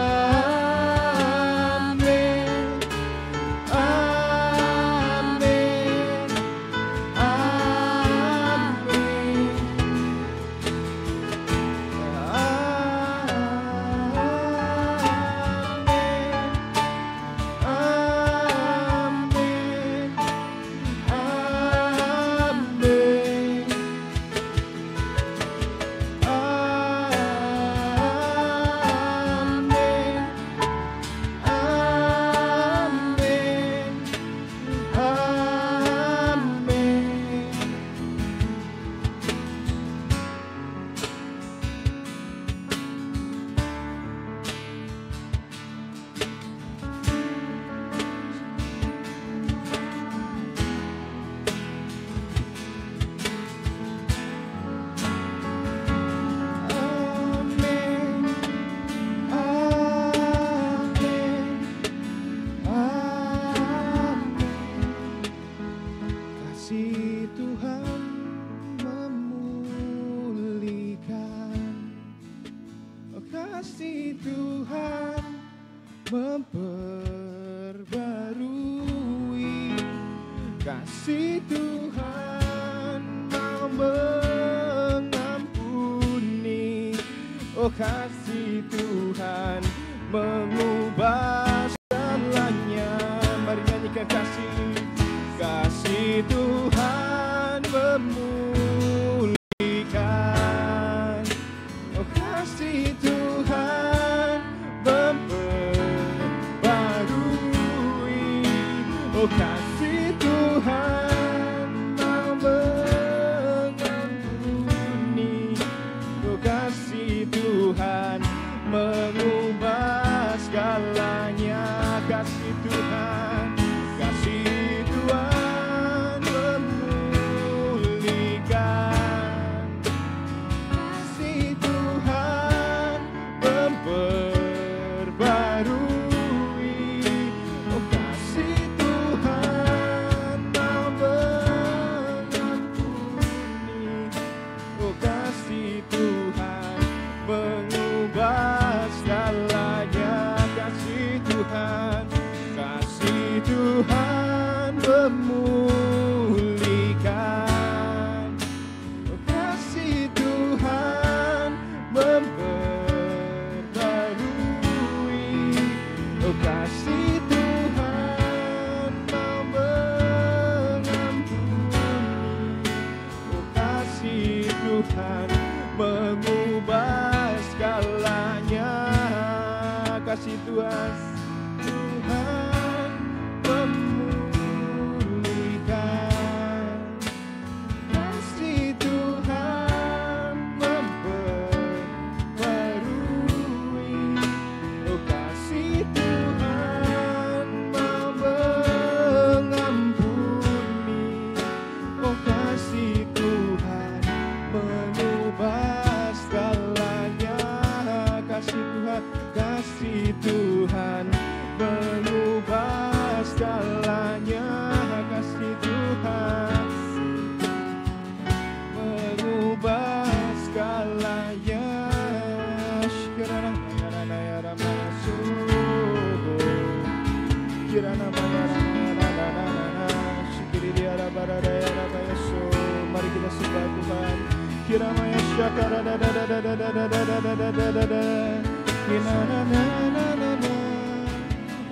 memperbarui. Kasih Tuhan mau mengampuni. Oh kasih Tuhan mengubah segalanya. Mari nyanyikan kasih. Kasih Tuhan memulihkan. Oh kasih Tuhan memperbarui. Oh kasih Tuhan mau mengampuni. Oh kasih Tuhan mengubah segalanya. Kasih Tuhan, kasih Tuhan memulihkan. Kasih Tuhan memperbarui. Oh kasih Tuhan mau mengampuni. Oh kasih Tuhan mengubah segalanya. Kasih Tuhan, kasih Tuhan memulihkan. Oh kasih Tuhan memperbarui. Oh kasih Tuhan mau mengampuni. Oh kasih Tuhan mengubah segalanya. Kasih Tuhan, Tuhan memulihkan. Kasih Tuhan memperbarui. Oh kasih Tuhan mau mengampuni. Oh kasih Tuhan mengubah segalanya. Kasih Tuhan, kasih Tuhan mengubah segalanya. Kasih Tuhan mengubah segalanya. Kirana mayarana yara masuk. Kirana mayarana shikiri diara barada yara masuk. Mari kita sembah Tuhan. Kirana syakara da da da da da da da da da da da da. Kirana na na na na.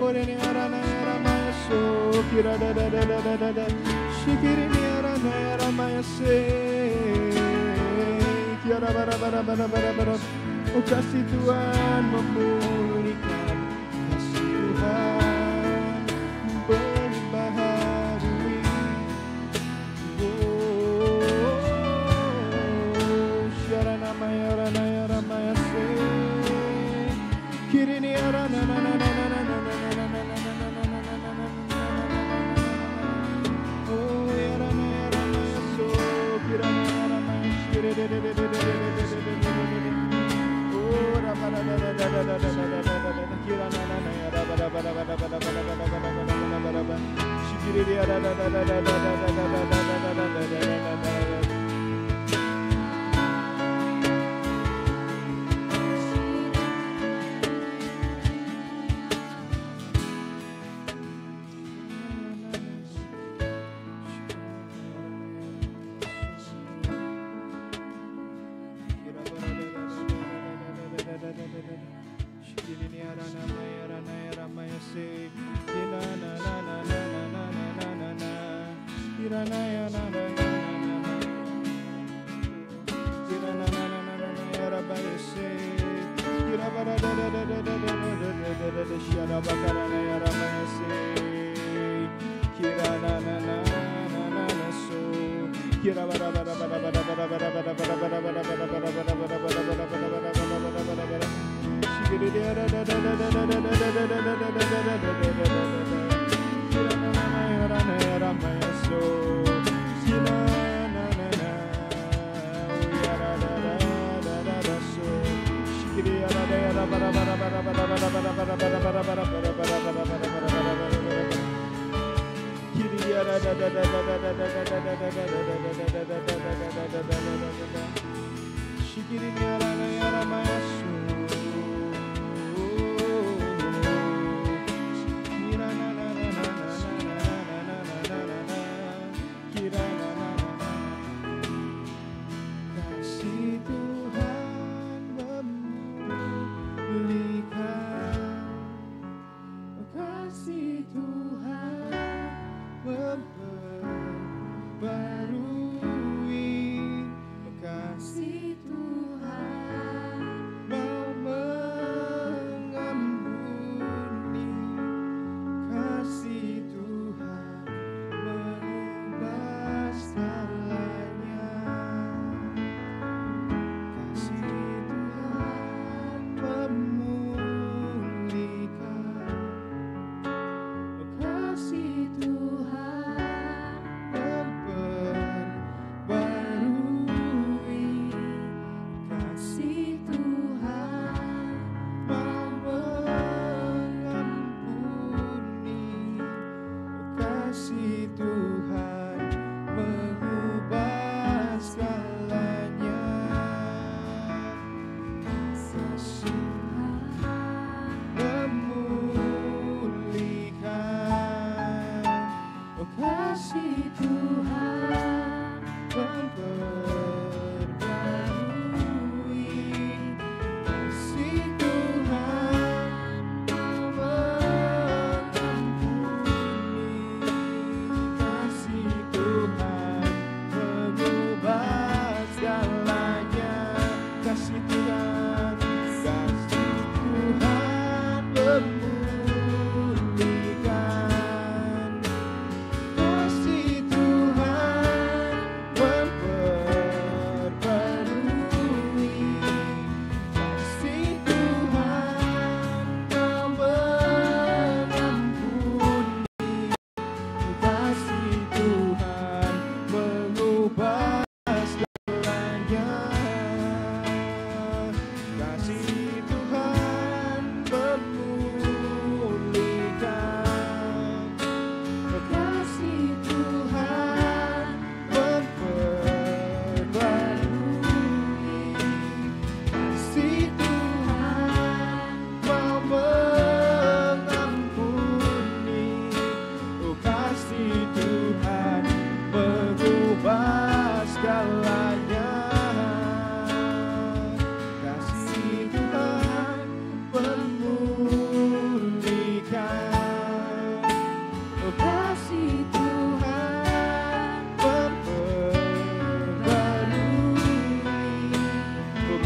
Ore ni arana yara masuk. Kira da da da da da da da. Shikiri ni arana yara masuk. Kira bara bara bara bara bara. Oh kasih Tuhan memulihkan. Kasih Tuhan memperbarui. Oh syarana maya rana yara maya se. Kiri ni arana na na na na na na na na na na na na na na na na. Oh yara maya so. Kira yara maya shire de de de de de de de de de de.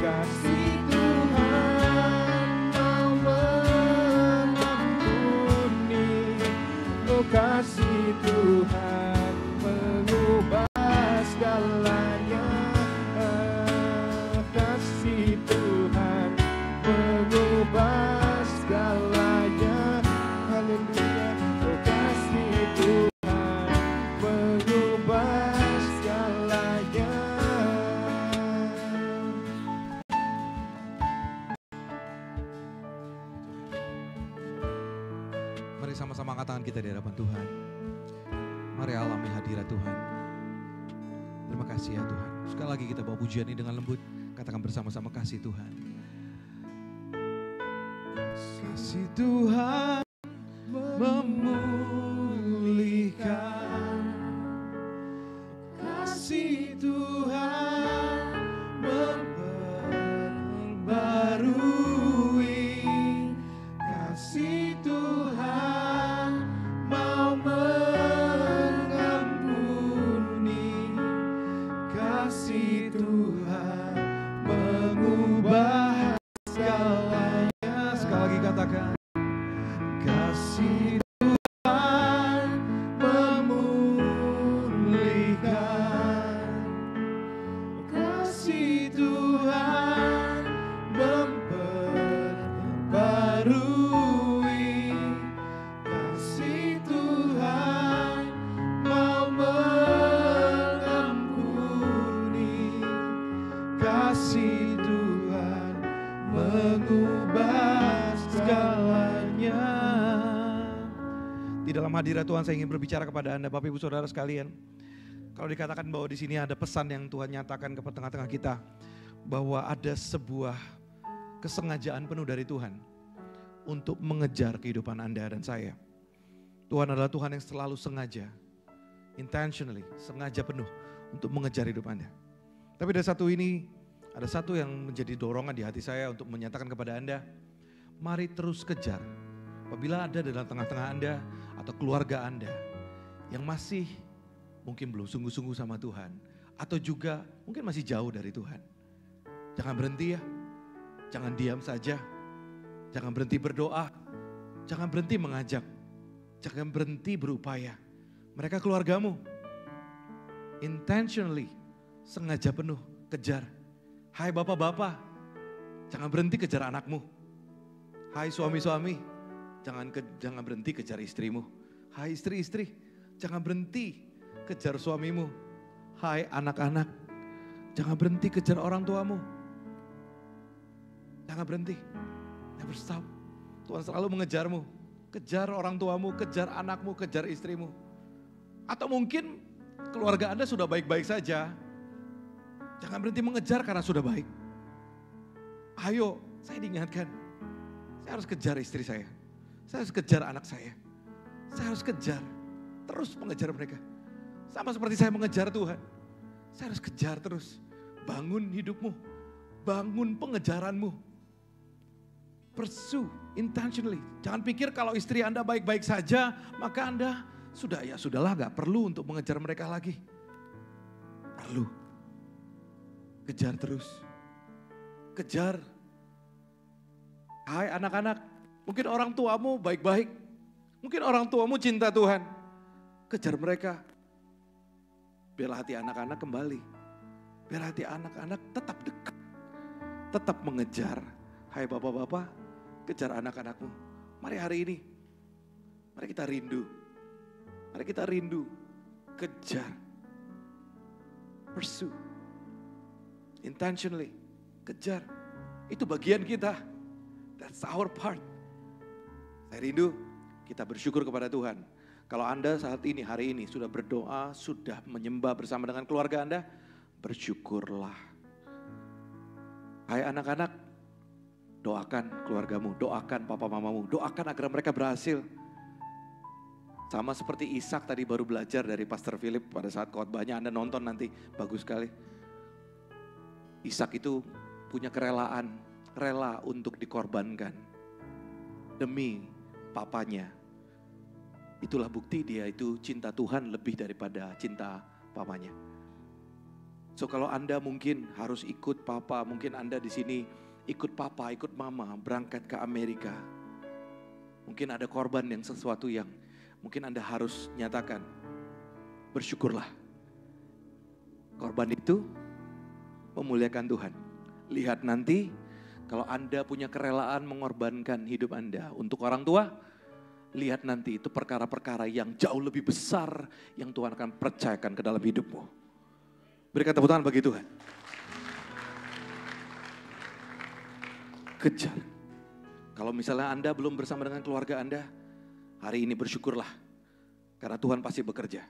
kasih Tuhan mau mengampuni. Oh kasih Tuhan mengubah segalanya. Kasih Tuhan mengubah segalanya. Haleluya. Oh kasih Tuhan mengubah segalanya. Mari sama-sama angkat tangan kita di hadapan Tuhan. Mari alami hadirat Tuhan. Terima kasih ya Tuhan. Sekali lagi kita bawa pujian ini dengan lembut. Katakan bersama-sama kasih Tuhan. Kasih Tuhan memulihkan. Kasih Tuhan memperbarui. Kasih Tuhan mau mengampuni. Kasih Tuhan mengubah segalanya. Sekali lagi katakan. Kasih Tuhan memulihkan. Kasih Tuhan memperbarui. Kasih Tuhan mau mengampuni. Kasih Tuhan mengubah segalanya. Di dalam hadirat Tuhan saya ingin berbicara kepada Anda Bapak Ibu Saudara sekalian. Kalau dikatakan bahwa di sini ada pesan yang Tuhan nyatakan ke tengah-tengah kita, bahwa ada sebuah kesengajaan penuh dari Tuhan untuk mengejar kehidupan Anda dan saya. Tuhan adalah Tuhan yang selalu sengaja, intentionally, sengaja penuh untuk mengejar hidup Anda. Tapi ada satu yang menjadi dorongan di hati saya untuk menyatakan kepada Anda, mari terus kejar. Apabila ada dalam tengah-tengah Anda atau keluarga Anda yang masih mungkin belum sungguh-sungguh sama Tuhan, atau juga mungkin masih jauh dari Tuhan. Jangan berhenti ya, jangan diam saja, jangan berhenti berdoa, jangan berhenti mengajak, jangan berhenti berupaya. Mereka keluargamu, intentionally, sengaja penuh, kejar. Hai bapak-bapak, jangan berhenti kejar anakmu. Hai suami-suami, jangan berhenti kejar istrimu. Hai istri-istri, jangan berhenti kejar suamimu. Hai anak-anak, jangan berhenti kejar orang tuamu. Jangan berhenti, never stop. Tuhan selalu mengejarmu. Kejar orang tuamu, kejar anakmu, kejar istrimu. Atau mungkin keluarga Anda sudah baik-baik saja. Jangan berhenti mengejar karena sudah baik. Ayo, saya diingatkan. Saya harus kejar istri saya. Saya harus kejar anak saya. Saya harus kejar, terus mengejar mereka. Sama seperti saya mengejar Tuhan. Saya harus kejar terus. Bangun hidupmu. Bangun pengejaranmu. Pursue intentionally. Jangan pikir kalau istri Anda baik-baik saja, maka Anda sudahlah, gak perlu untuk mengejar mereka lagi. Perlu. Kejar terus. Kejar. Hai anak-anak, mungkin orang tuamu baik-baik. Mungkin orang tuamu cinta Tuhan. Kejar mereka. Biar hati anak-anak kembali. Biar hati anak-anak tetap dekat. Tetap mengejar. Hai bapak-bapak, kejar anak-anakmu. Mari hari ini, mari kita rindu. Mari kita rindu. Kejar. Pursue. Intentionally. Kejar. Itu bagian kita. That's our part. Saya rindu, kita bersyukur kepada Tuhan. Kalau Anda saat ini, hari ini sudah berdoa, sudah menyembah bersama dengan keluarga Anda, bersyukurlah. Hai anak-anak, doakan keluargamu, doakan papa mamamu, doakan agar mereka berhasil. Sama seperti Ishak tadi baru belajar dari Pastor Philip pada saat khotbahnya, Anda nonton nanti, bagus sekali. Ishak itu punya kerelaan, rela untuk dikorbankan demi papanya. Itulah bukti dia itu cinta Tuhan lebih daripada cinta papanya. So kalau Anda mungkin harus ikut papa, mungkin Anda di sini ikut papa, ikut mama berangkat ke Amerika. Mungkin ada korban yang sesuatu yang mungkin Anda harus nyatakan. Bersyukurlah. Korban itu memuliakan Tuhan. Lihat nanti kalau Anda punya kerelaan mengorbankan hidup Anda untuk orang tua, lihat nanti itu perkara-perkara yang jauh lebih besar yang Tuhan akan percayakan ke dalam hidupmu. Berikan tepuk tangan bagi Tuhan. Kejar. Kalau misalnya Anda belum bersama dengan keluarga Anda, hari ini bersyukurlah. Karena Tuhan pasti bekerja.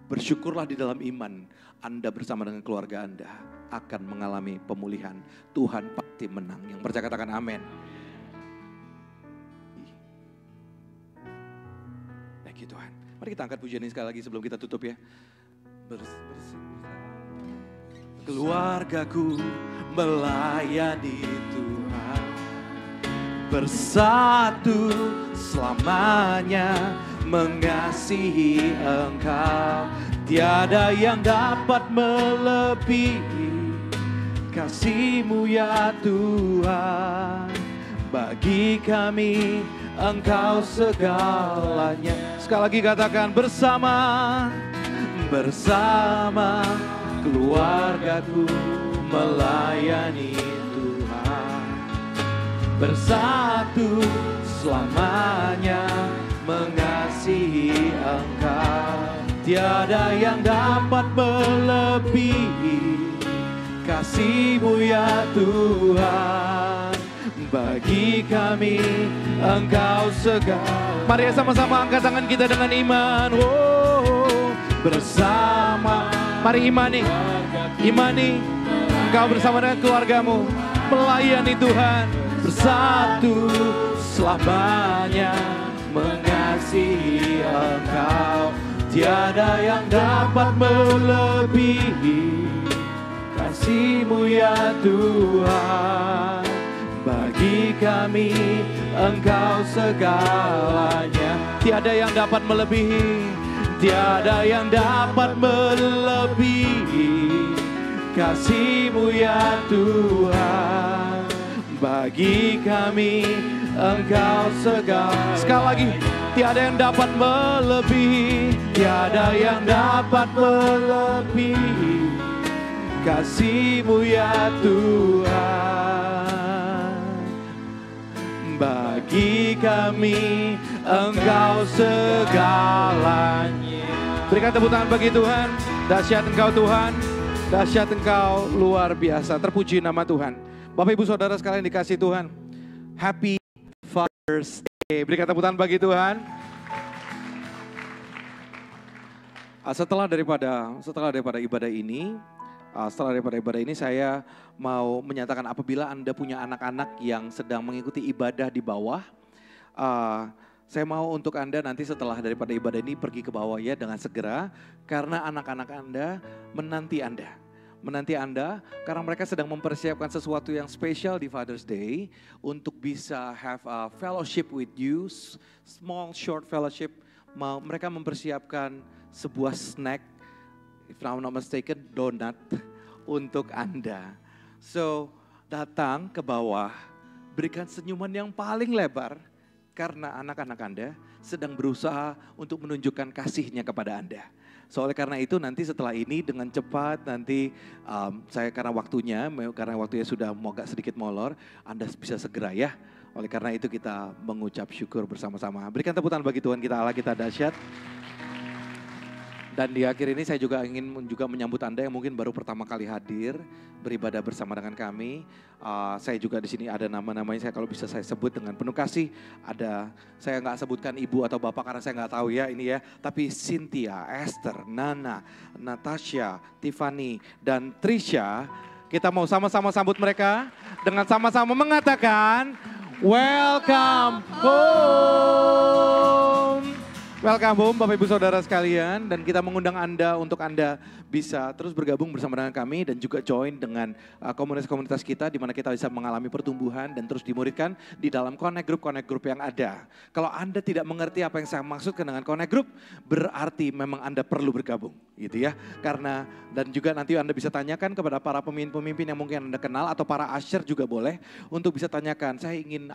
Bersyukurlah di dalam iman Anda bersama dengan keluarga Anda akan mengalami pemulihan. Tuhan pasti menang. Yang percaya katakan amin. Thank you Tuhan. Mari kita angkat pujian ini sekali lagi sebelum kita tutup ya. Keluargaku melayani Tuhan, bersatu selamanya mengasihi Engkau. Tiada yang dapat melebihi kasih-Mu ya Tuhan. Bagi kami Engkau segalanya. Sekali lagi katakan bersama keluargaku melayani Tuhan, bersatu selamanya mengasihi Engkau. Tiada yang dapat melebihi kasih-Mu ya Tuhan. Bagi kami Engkau segala. Mari sama-sama angkat tangan kita dengan iman. Bersama, mari imani Engkau bersama dengan keluargamu melayani Tuhan, bersatu selamanya mengasihi Engkau. Tiada yang dapat melebihi kasih-Mu ya Tuhan. Bagi kami Engkau segalanya. Tiada yang dapat melebihi, tiada yang dapat melebihi kasih-Mu ya Tuhan. Bagi kami Engkau segala. Sekali lagi, tiada yang dapat melebihi, tiada yang dapat melebihi kasih-Mu ya Tuhan. Bagi kami Engkau segalanya. Berikan tepuk tangan bagi Tuhan. Dahsyat Engkau Tuhan, dahsyat Engkau luar biasa. Terpuji nama Tuhan. Bapak Ibu Saudara sekalian dikasih Tuhan, Happy Father's Day. Berikan tepuk tangan bagi Tuhan. Setelah daripada ibadah ini, saya mau menyatakan apabila Anda punya anak-anak yang sedang mengikuti ibadah di bawah, saya mau untuk Anda nanti setelah daripada ibadah ini pergi ke bawah ya dengan segera, karena anak-anak Anda menanti Anda karena mereka sedang mempersiapkan sesuatu yang spesial di Father's Day untuk bisa have a fellowship with you, small short fellowship. Mereka mempersiapkan sebuah snack, if I'm not mistaken, donut untuk Anda. So, datang ke bawah, berikan senyuman yang paling lebar karena anak-anak Anda sedang berusaha untuk menunjukkan kasihnya kepada Anda. So, oleh karena itu nanti setelah ini dengan cepat nanti karena waktunya sudah agak sedikit molor, Anda bisa segera ya. Oleh karena itu kita mengucap syukur bersama-sama. Berikan tepuk tangan bagi Tuhan kita, Allah kita dahsyat. Dan di akhir ini saya juga ingin menyambut Anda yang mungkin baru pertama kali hadir beribadah bersama dengan kami. Saya juga di sini ada nama-namanya, kalau bisa saya sebut dengan penuh kasih. Saya nggak sebutkan ibu atau bapak karena saya nggak tahu ya ini ya. Tapi Cynthia, Esther, Nana, Natasha, Tiffany, dan Trisha. Kita mau sama-sama sambut mereka dengan sama-sama mengatakan, Welcome home. Welcome home Bapak Ibu Saudara sekalian, dan kita mengundang Anda untuk Anda bisa terus bergabung bersama dengan kami dan juga join dengan komunitas-komunitas kita di mana kita bisa mengalami pertumbuhan dan terus dimuridkan di dalam connect group yang ada. Kalau Anda tidak mengerti apa yang saya maksudkan dengan connect group, berarti memang Anda perlu bergabung gitu ya. Karena dan juga nanti Anda bisa tanyakan kepada para pemimpin-pemimpin yang mungkin Anda kenal atau para usher juga boleh untuk bisa tanyakan, saya ingin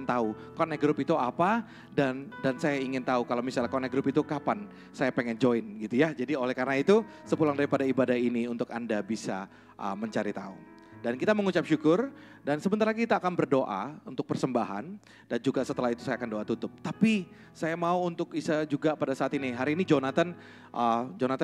tahu connect group itu apa, dan saya ingin tahu kalau misalnya connect group itu kapan saya pengen join gitu ya. Jadi oleh karena itu sepulang daripada ibadah ini untuk Anda bisa mencari tahu. Dan kita mengucap syukur dan sebentar lagi kita akan berdoa untuk persembahan dan juga setelah itu saya akan doa tutup. Tapi saya mau untuk Isa juga pada saat ini, hari ini Jonathan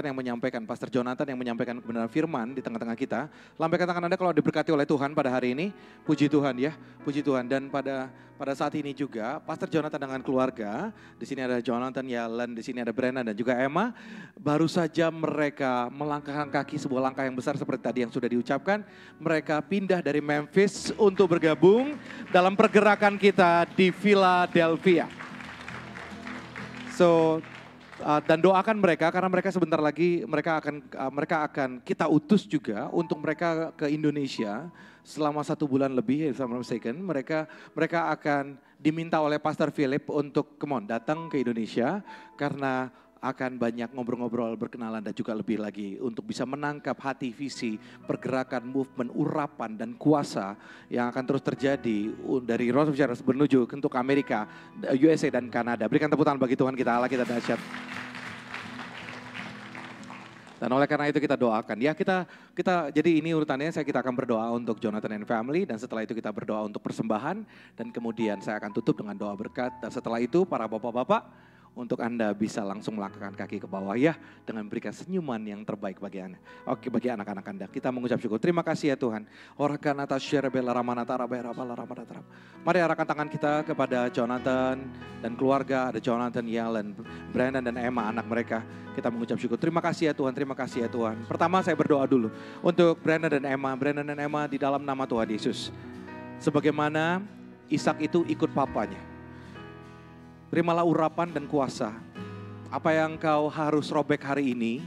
yang menyampaikan, Pastor Jonathan yang menyampaikan kebenaran firman di tengah-tengah kita. Lambaikan tangan Anda kalau diberkati oleh Tuhan pada hari ini. Puji Tuhan ya, puji Tuhan. Dan pada saat ini juga Pastor Jonathan dengan keluarga, di sini ada Jonathan, Yalen, di sini ada Brenna dan juga Emma. Baru saja mereka melangkahkan kaki sebuah langkah yang besar seperti tadi yang sudah diucapkan. Mereka pindah dari Memphis untuk bergabung dalam pergerakan kita di Philadelphia. Dan doakan mereka karena mereka sebentar lagi mereka akan kita utus juga untuk mereka ke Indonesia selama 1 bulan lebih, mereka akan diminta oleh Pastor Philip untuk datang ke Indonesia karena akan banyak ngobrol-ngobrol, berkenalan dan juga lebih lagi untuk bisa menangkap hati, visi, pergerakan, movement, urapan dan kuasa yang akan terus terjadi dari Roosevelt menuju untuk Amerika, USA dan Kanada. Berikan tepuk tangan bagi Tuhan kita, Allah kita dahsyat. Dan oleh karena itu kita doakan ya, kita jadi ini urutannya, kita akan berdoa untuk Jonathan and family dan setelah itu kita berdoa untuk persembahan dan kemudian saya akan tutup dengan doa berkat dan setelah itu para bapak-bapak untuk Anda bisa langsung melangkahkan kaki ke bawah ya dengan memberikan senyuman yang terbaik bagi Anda. Oke, bagi anak-anak Anda. Kita mengucap syukur. Terima kasih ya Tuhan. Mari arahkan tangan kita kepada Jonathan dan keluarga. Ada Jonathan, Yalen, Brandon dan Emma anak mereka. Kita mengucap syukur. Terima kasih ya Tuhan. Terima kasih ya Tuhan. Pertama saya berdoa dulu untuk Brandon dan Emma. Brandon dan Emma di dalam nama Tuhan Yesus. Sebagaimana Ishak itu ikut papanya. Terimalah urapan dan kuasa. Apa yang kau harus robek hari ini,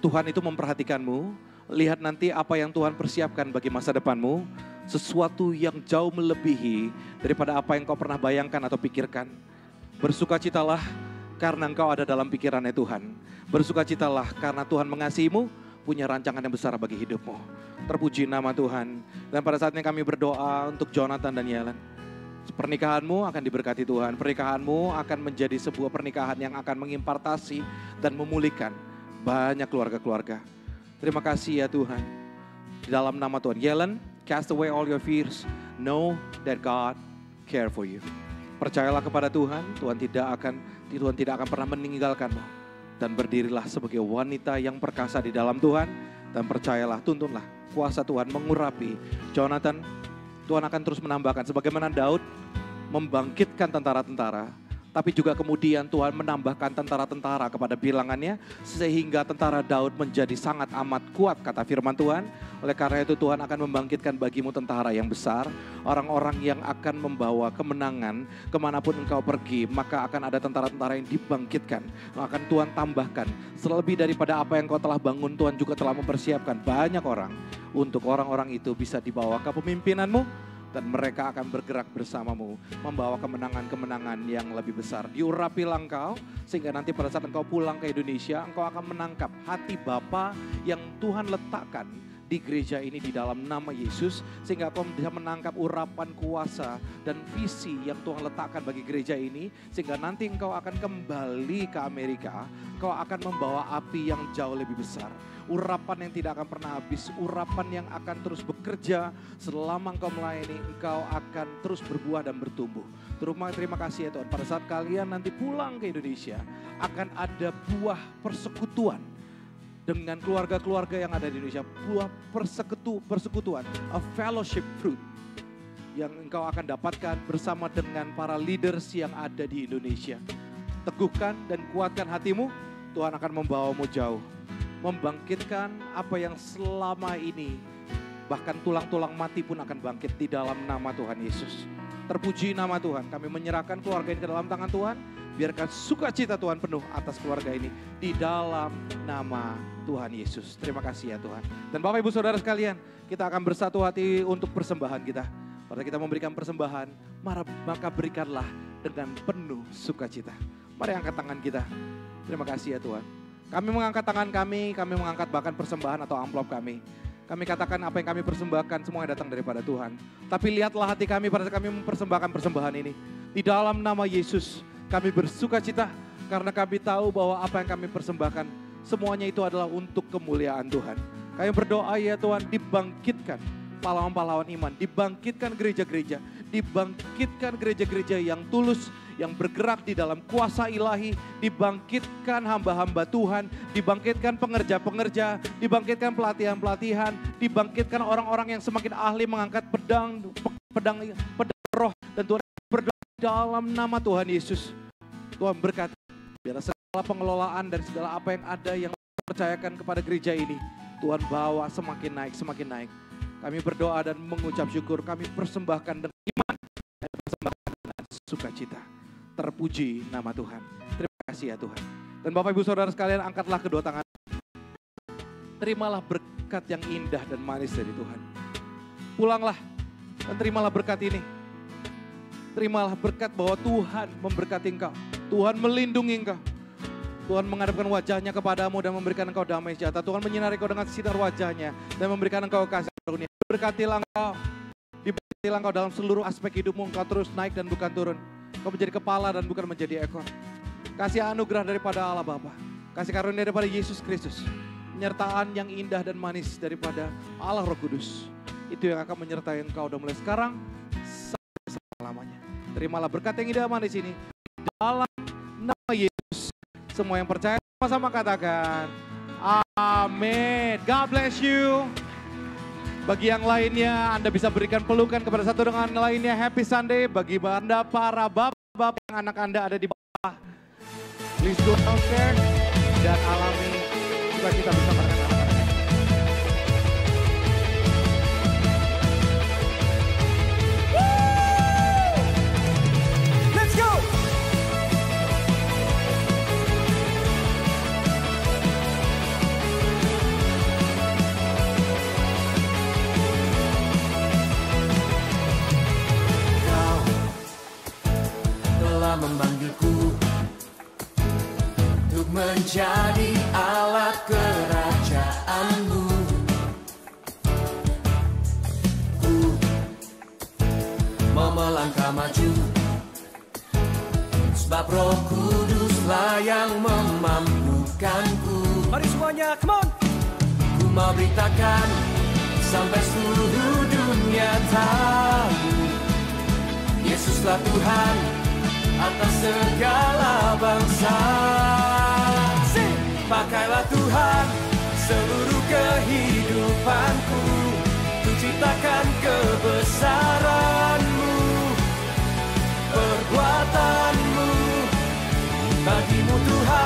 Tuhan itu memperhatikanmu. Lihat nanti apa yang Tuhan persiapkan bagi masa depanmu. Sesuatu yang jauh melebihi daripada apa yang kau pernah bayangkan atau pikirkan. Bersukacitalah karena engkau ada dalam pikirannya Tuhan. Bersukacitalah karena Tuhan mengasihimu, punya rancangan yang besar bagi hidupmu. Terpuji nama Tuhan. Dan pada saatnya kami berdoa untuk Jonathan dan Yalen. Pernikahanmu akan diberkati Tuhan. Pernikahanmu akan menjadi sebuah pernikahan yang akan mengimpartasi dan memulihkan banyak keluarga-keluarga. Terima kasih ya Tuhan. Di dalam nama Tuhan. Yellen, cast away all your fears. Know that God care for you. Percayalah kepada Tuhan. Tuhan tidak akan pernah meninggalkanmu. Dan berdirilah sebagai wanita yang perkasa di dalam Tuhan. Dan percayalah, tuntunlah kuasa Tuhan mengurapi Jonathan. Tuhan akan terus menambahkan sebagaimana Daud membangkitkan tentara-tentara, tapi juga kemudian Tuhan menambahkan tentara-tentara kepada bilangannya sehingga tentara Daud menjadi sangat amat kuat kata firman Tuhan. Oleh karena itu Tuhan akan membangkitkan bagimu tentara yang besar, orang-orang yang akan membawa kemenangan kemanapun engkau pergi, maka akan ada tentara-tentara yang dibangkitkan. Akan Tuhan tambahkan selebih daripada apa yang kau telah bangun, Tuhan juga telah mempersiapkan banyak orang untuk orang-orang itu bisa dibawa ke pemimpinanmu. Dan mereka akan bergerak bersamamu, membawa kemenangan-kemenangan yang lebih besar. Diurapilah engkau, sehingga nanti pada saat engkau pulang ke Indonesia, engkau akan menangkap hati Bapa yang Tuhan letakkan di gereja ini di dalam nama Yesus. Sehingga engkau bisa menangkap urapan kuasa dan visi yang Tuhan letakkan bagi gereja ini. Sehingga nanti engkau akan kembali ke Amerika, engkau akan membawa api yang jauh lebih besar. Urapan yang tidak akan pernah habis, urapan yang akan terus bekerja selama engkau melayani, engkau akan terus berbuah dan bertumbuh. Terima kasih ya Tuhan, pada saat kalian nanti pulang ke Indonesia, akan ada buah persekutuan dengan keluarga-keluarga yang ada di Indonesia, buah persekutuan, a fellowship fruit yang engkau akan dapatkan bersama dengan para leaders yang ada di Indonesia. Teguhkan dan kuatkan hatimu, Tuhan akan membawamu jauh. Membangkitkan apa yang selama ini bahkan tulang-tulang mati pun akan bangkit di dalam nama Tuhan Yesus. Terpuji nama Tuhan. Kami menyerahkan keluarga ini ke dalam tangan Tuhan. Biarkan sukacita Tuhan penuh atas keluarga ini di dalam nama Tuhan Yesus. Terima kasih ya Tuhan. Dan Bapak Ibu Saudara sekalian, kita akan bersatu hati untuk persembahan kita. Pada kita memberikan persembahan, maka berikanlah dengan penuh sukacita. Mari angkat tangan kita. Terima kasih ya Tuhan. Kami mengangkat tangan kami mengangkat bahkan persembahan atau amplop kami. Kami katakan apa yang kami persembahkan semuanya datang daripada Tuhan. Tapi lihatlah hati kami pada saat kami mempersembahkan persembahan ini. Di dalam nama Yesus kami bersukacita karena kami tahu bahwa apa yang kami persembahkan semuanya itu adalah untuk kemuliaan Tuhan. Kami berdoa ya Tuhan, dibangkitkan pahlawan-pahlawan iman, dibangkitkan gereja-gereja, dibangkitkan gereja-gereja yang tulus, yang bergerak di dalam kuasa ilahi, dibangkitkan hamba-hamba Tuhan, dibangkitkan pengerja-pengerja, dibangkitkan pelatihan-pelatihan, dibangkitkan orang-orang yang semakin ahli mengangkat pedang roh. Dan Tuhan berdoa dalam nama Tuhan Yesus, Tuhan berkati biar segala pengelolaan dari segala apa yang ada yang percayakan kepada gereja ini, Tuhan bawa semakin naik. Kami berdoa dan mengucap syukur, kami persembahkan dengan iman dan persembahkan dengan sukacita. Terpuji nama Tuhan. Terima kasih ya Tuhan. Dan Bapak Ibu Saudara sekalian, angkatlah kedua tangan. Terimalah berkat yang indah dan manis dari Tuhan. Pulanglah dan terimalah berkat ini. Terimalah berkat bahwa Tuhan memberkati engkau. Tuhan melindungi engkau. Tuhan menghadapkan wajahnya kepadamu dan memberikan engkau damai sejahtera. Tuhan menyinari engkau dengan sinar wajahnya dan memberikan engkau kasih karunia. Berkatilah engkau. Diberkatilah engkau dalam seluruh aspek hidupmu. Engkau terus naik dan bukan turun. Engkau menjadi kepala dan bukan menjadi ekor. Kasih anugerah daripada Allah Bapa. Kasih karunia daripada Yesus Kristus. Penyertaan yang indah dan manis daripada Allah Roh Kudus. Itu yang akan menyertai engkau dan mulai sekarang sampai selamanya. Terimalah berkat yang indah manis ini dalam nama Yesus. Semua yang percaya sama-sama katakan amin. God bless you. Bagi yang lainnya Anda bisa berikan pelukan kepada satu dengan lainnya. Happy Sunday. Bagi Anda para bapak-bapak yang anak Anda ada di bawah, please go downstairs dan alami sukacita bersama dengan anak-anak. Let's go! Kau telah memanggilku untuk menjadi alat kerajaanmu. Ku mau melangkah maju, sebab Roh Kuduslah yang memampukanku. Mari semuanya, come on! Ku mau beritakan sampai seluruh dunia tahu, Yesuslah Tuhan atas segala bangsa. Pakailah Tuhan seluruh kehidupanku, ku ciptakan kebesaran-Mu, perbuatan-Mu, bagimu Tuhan.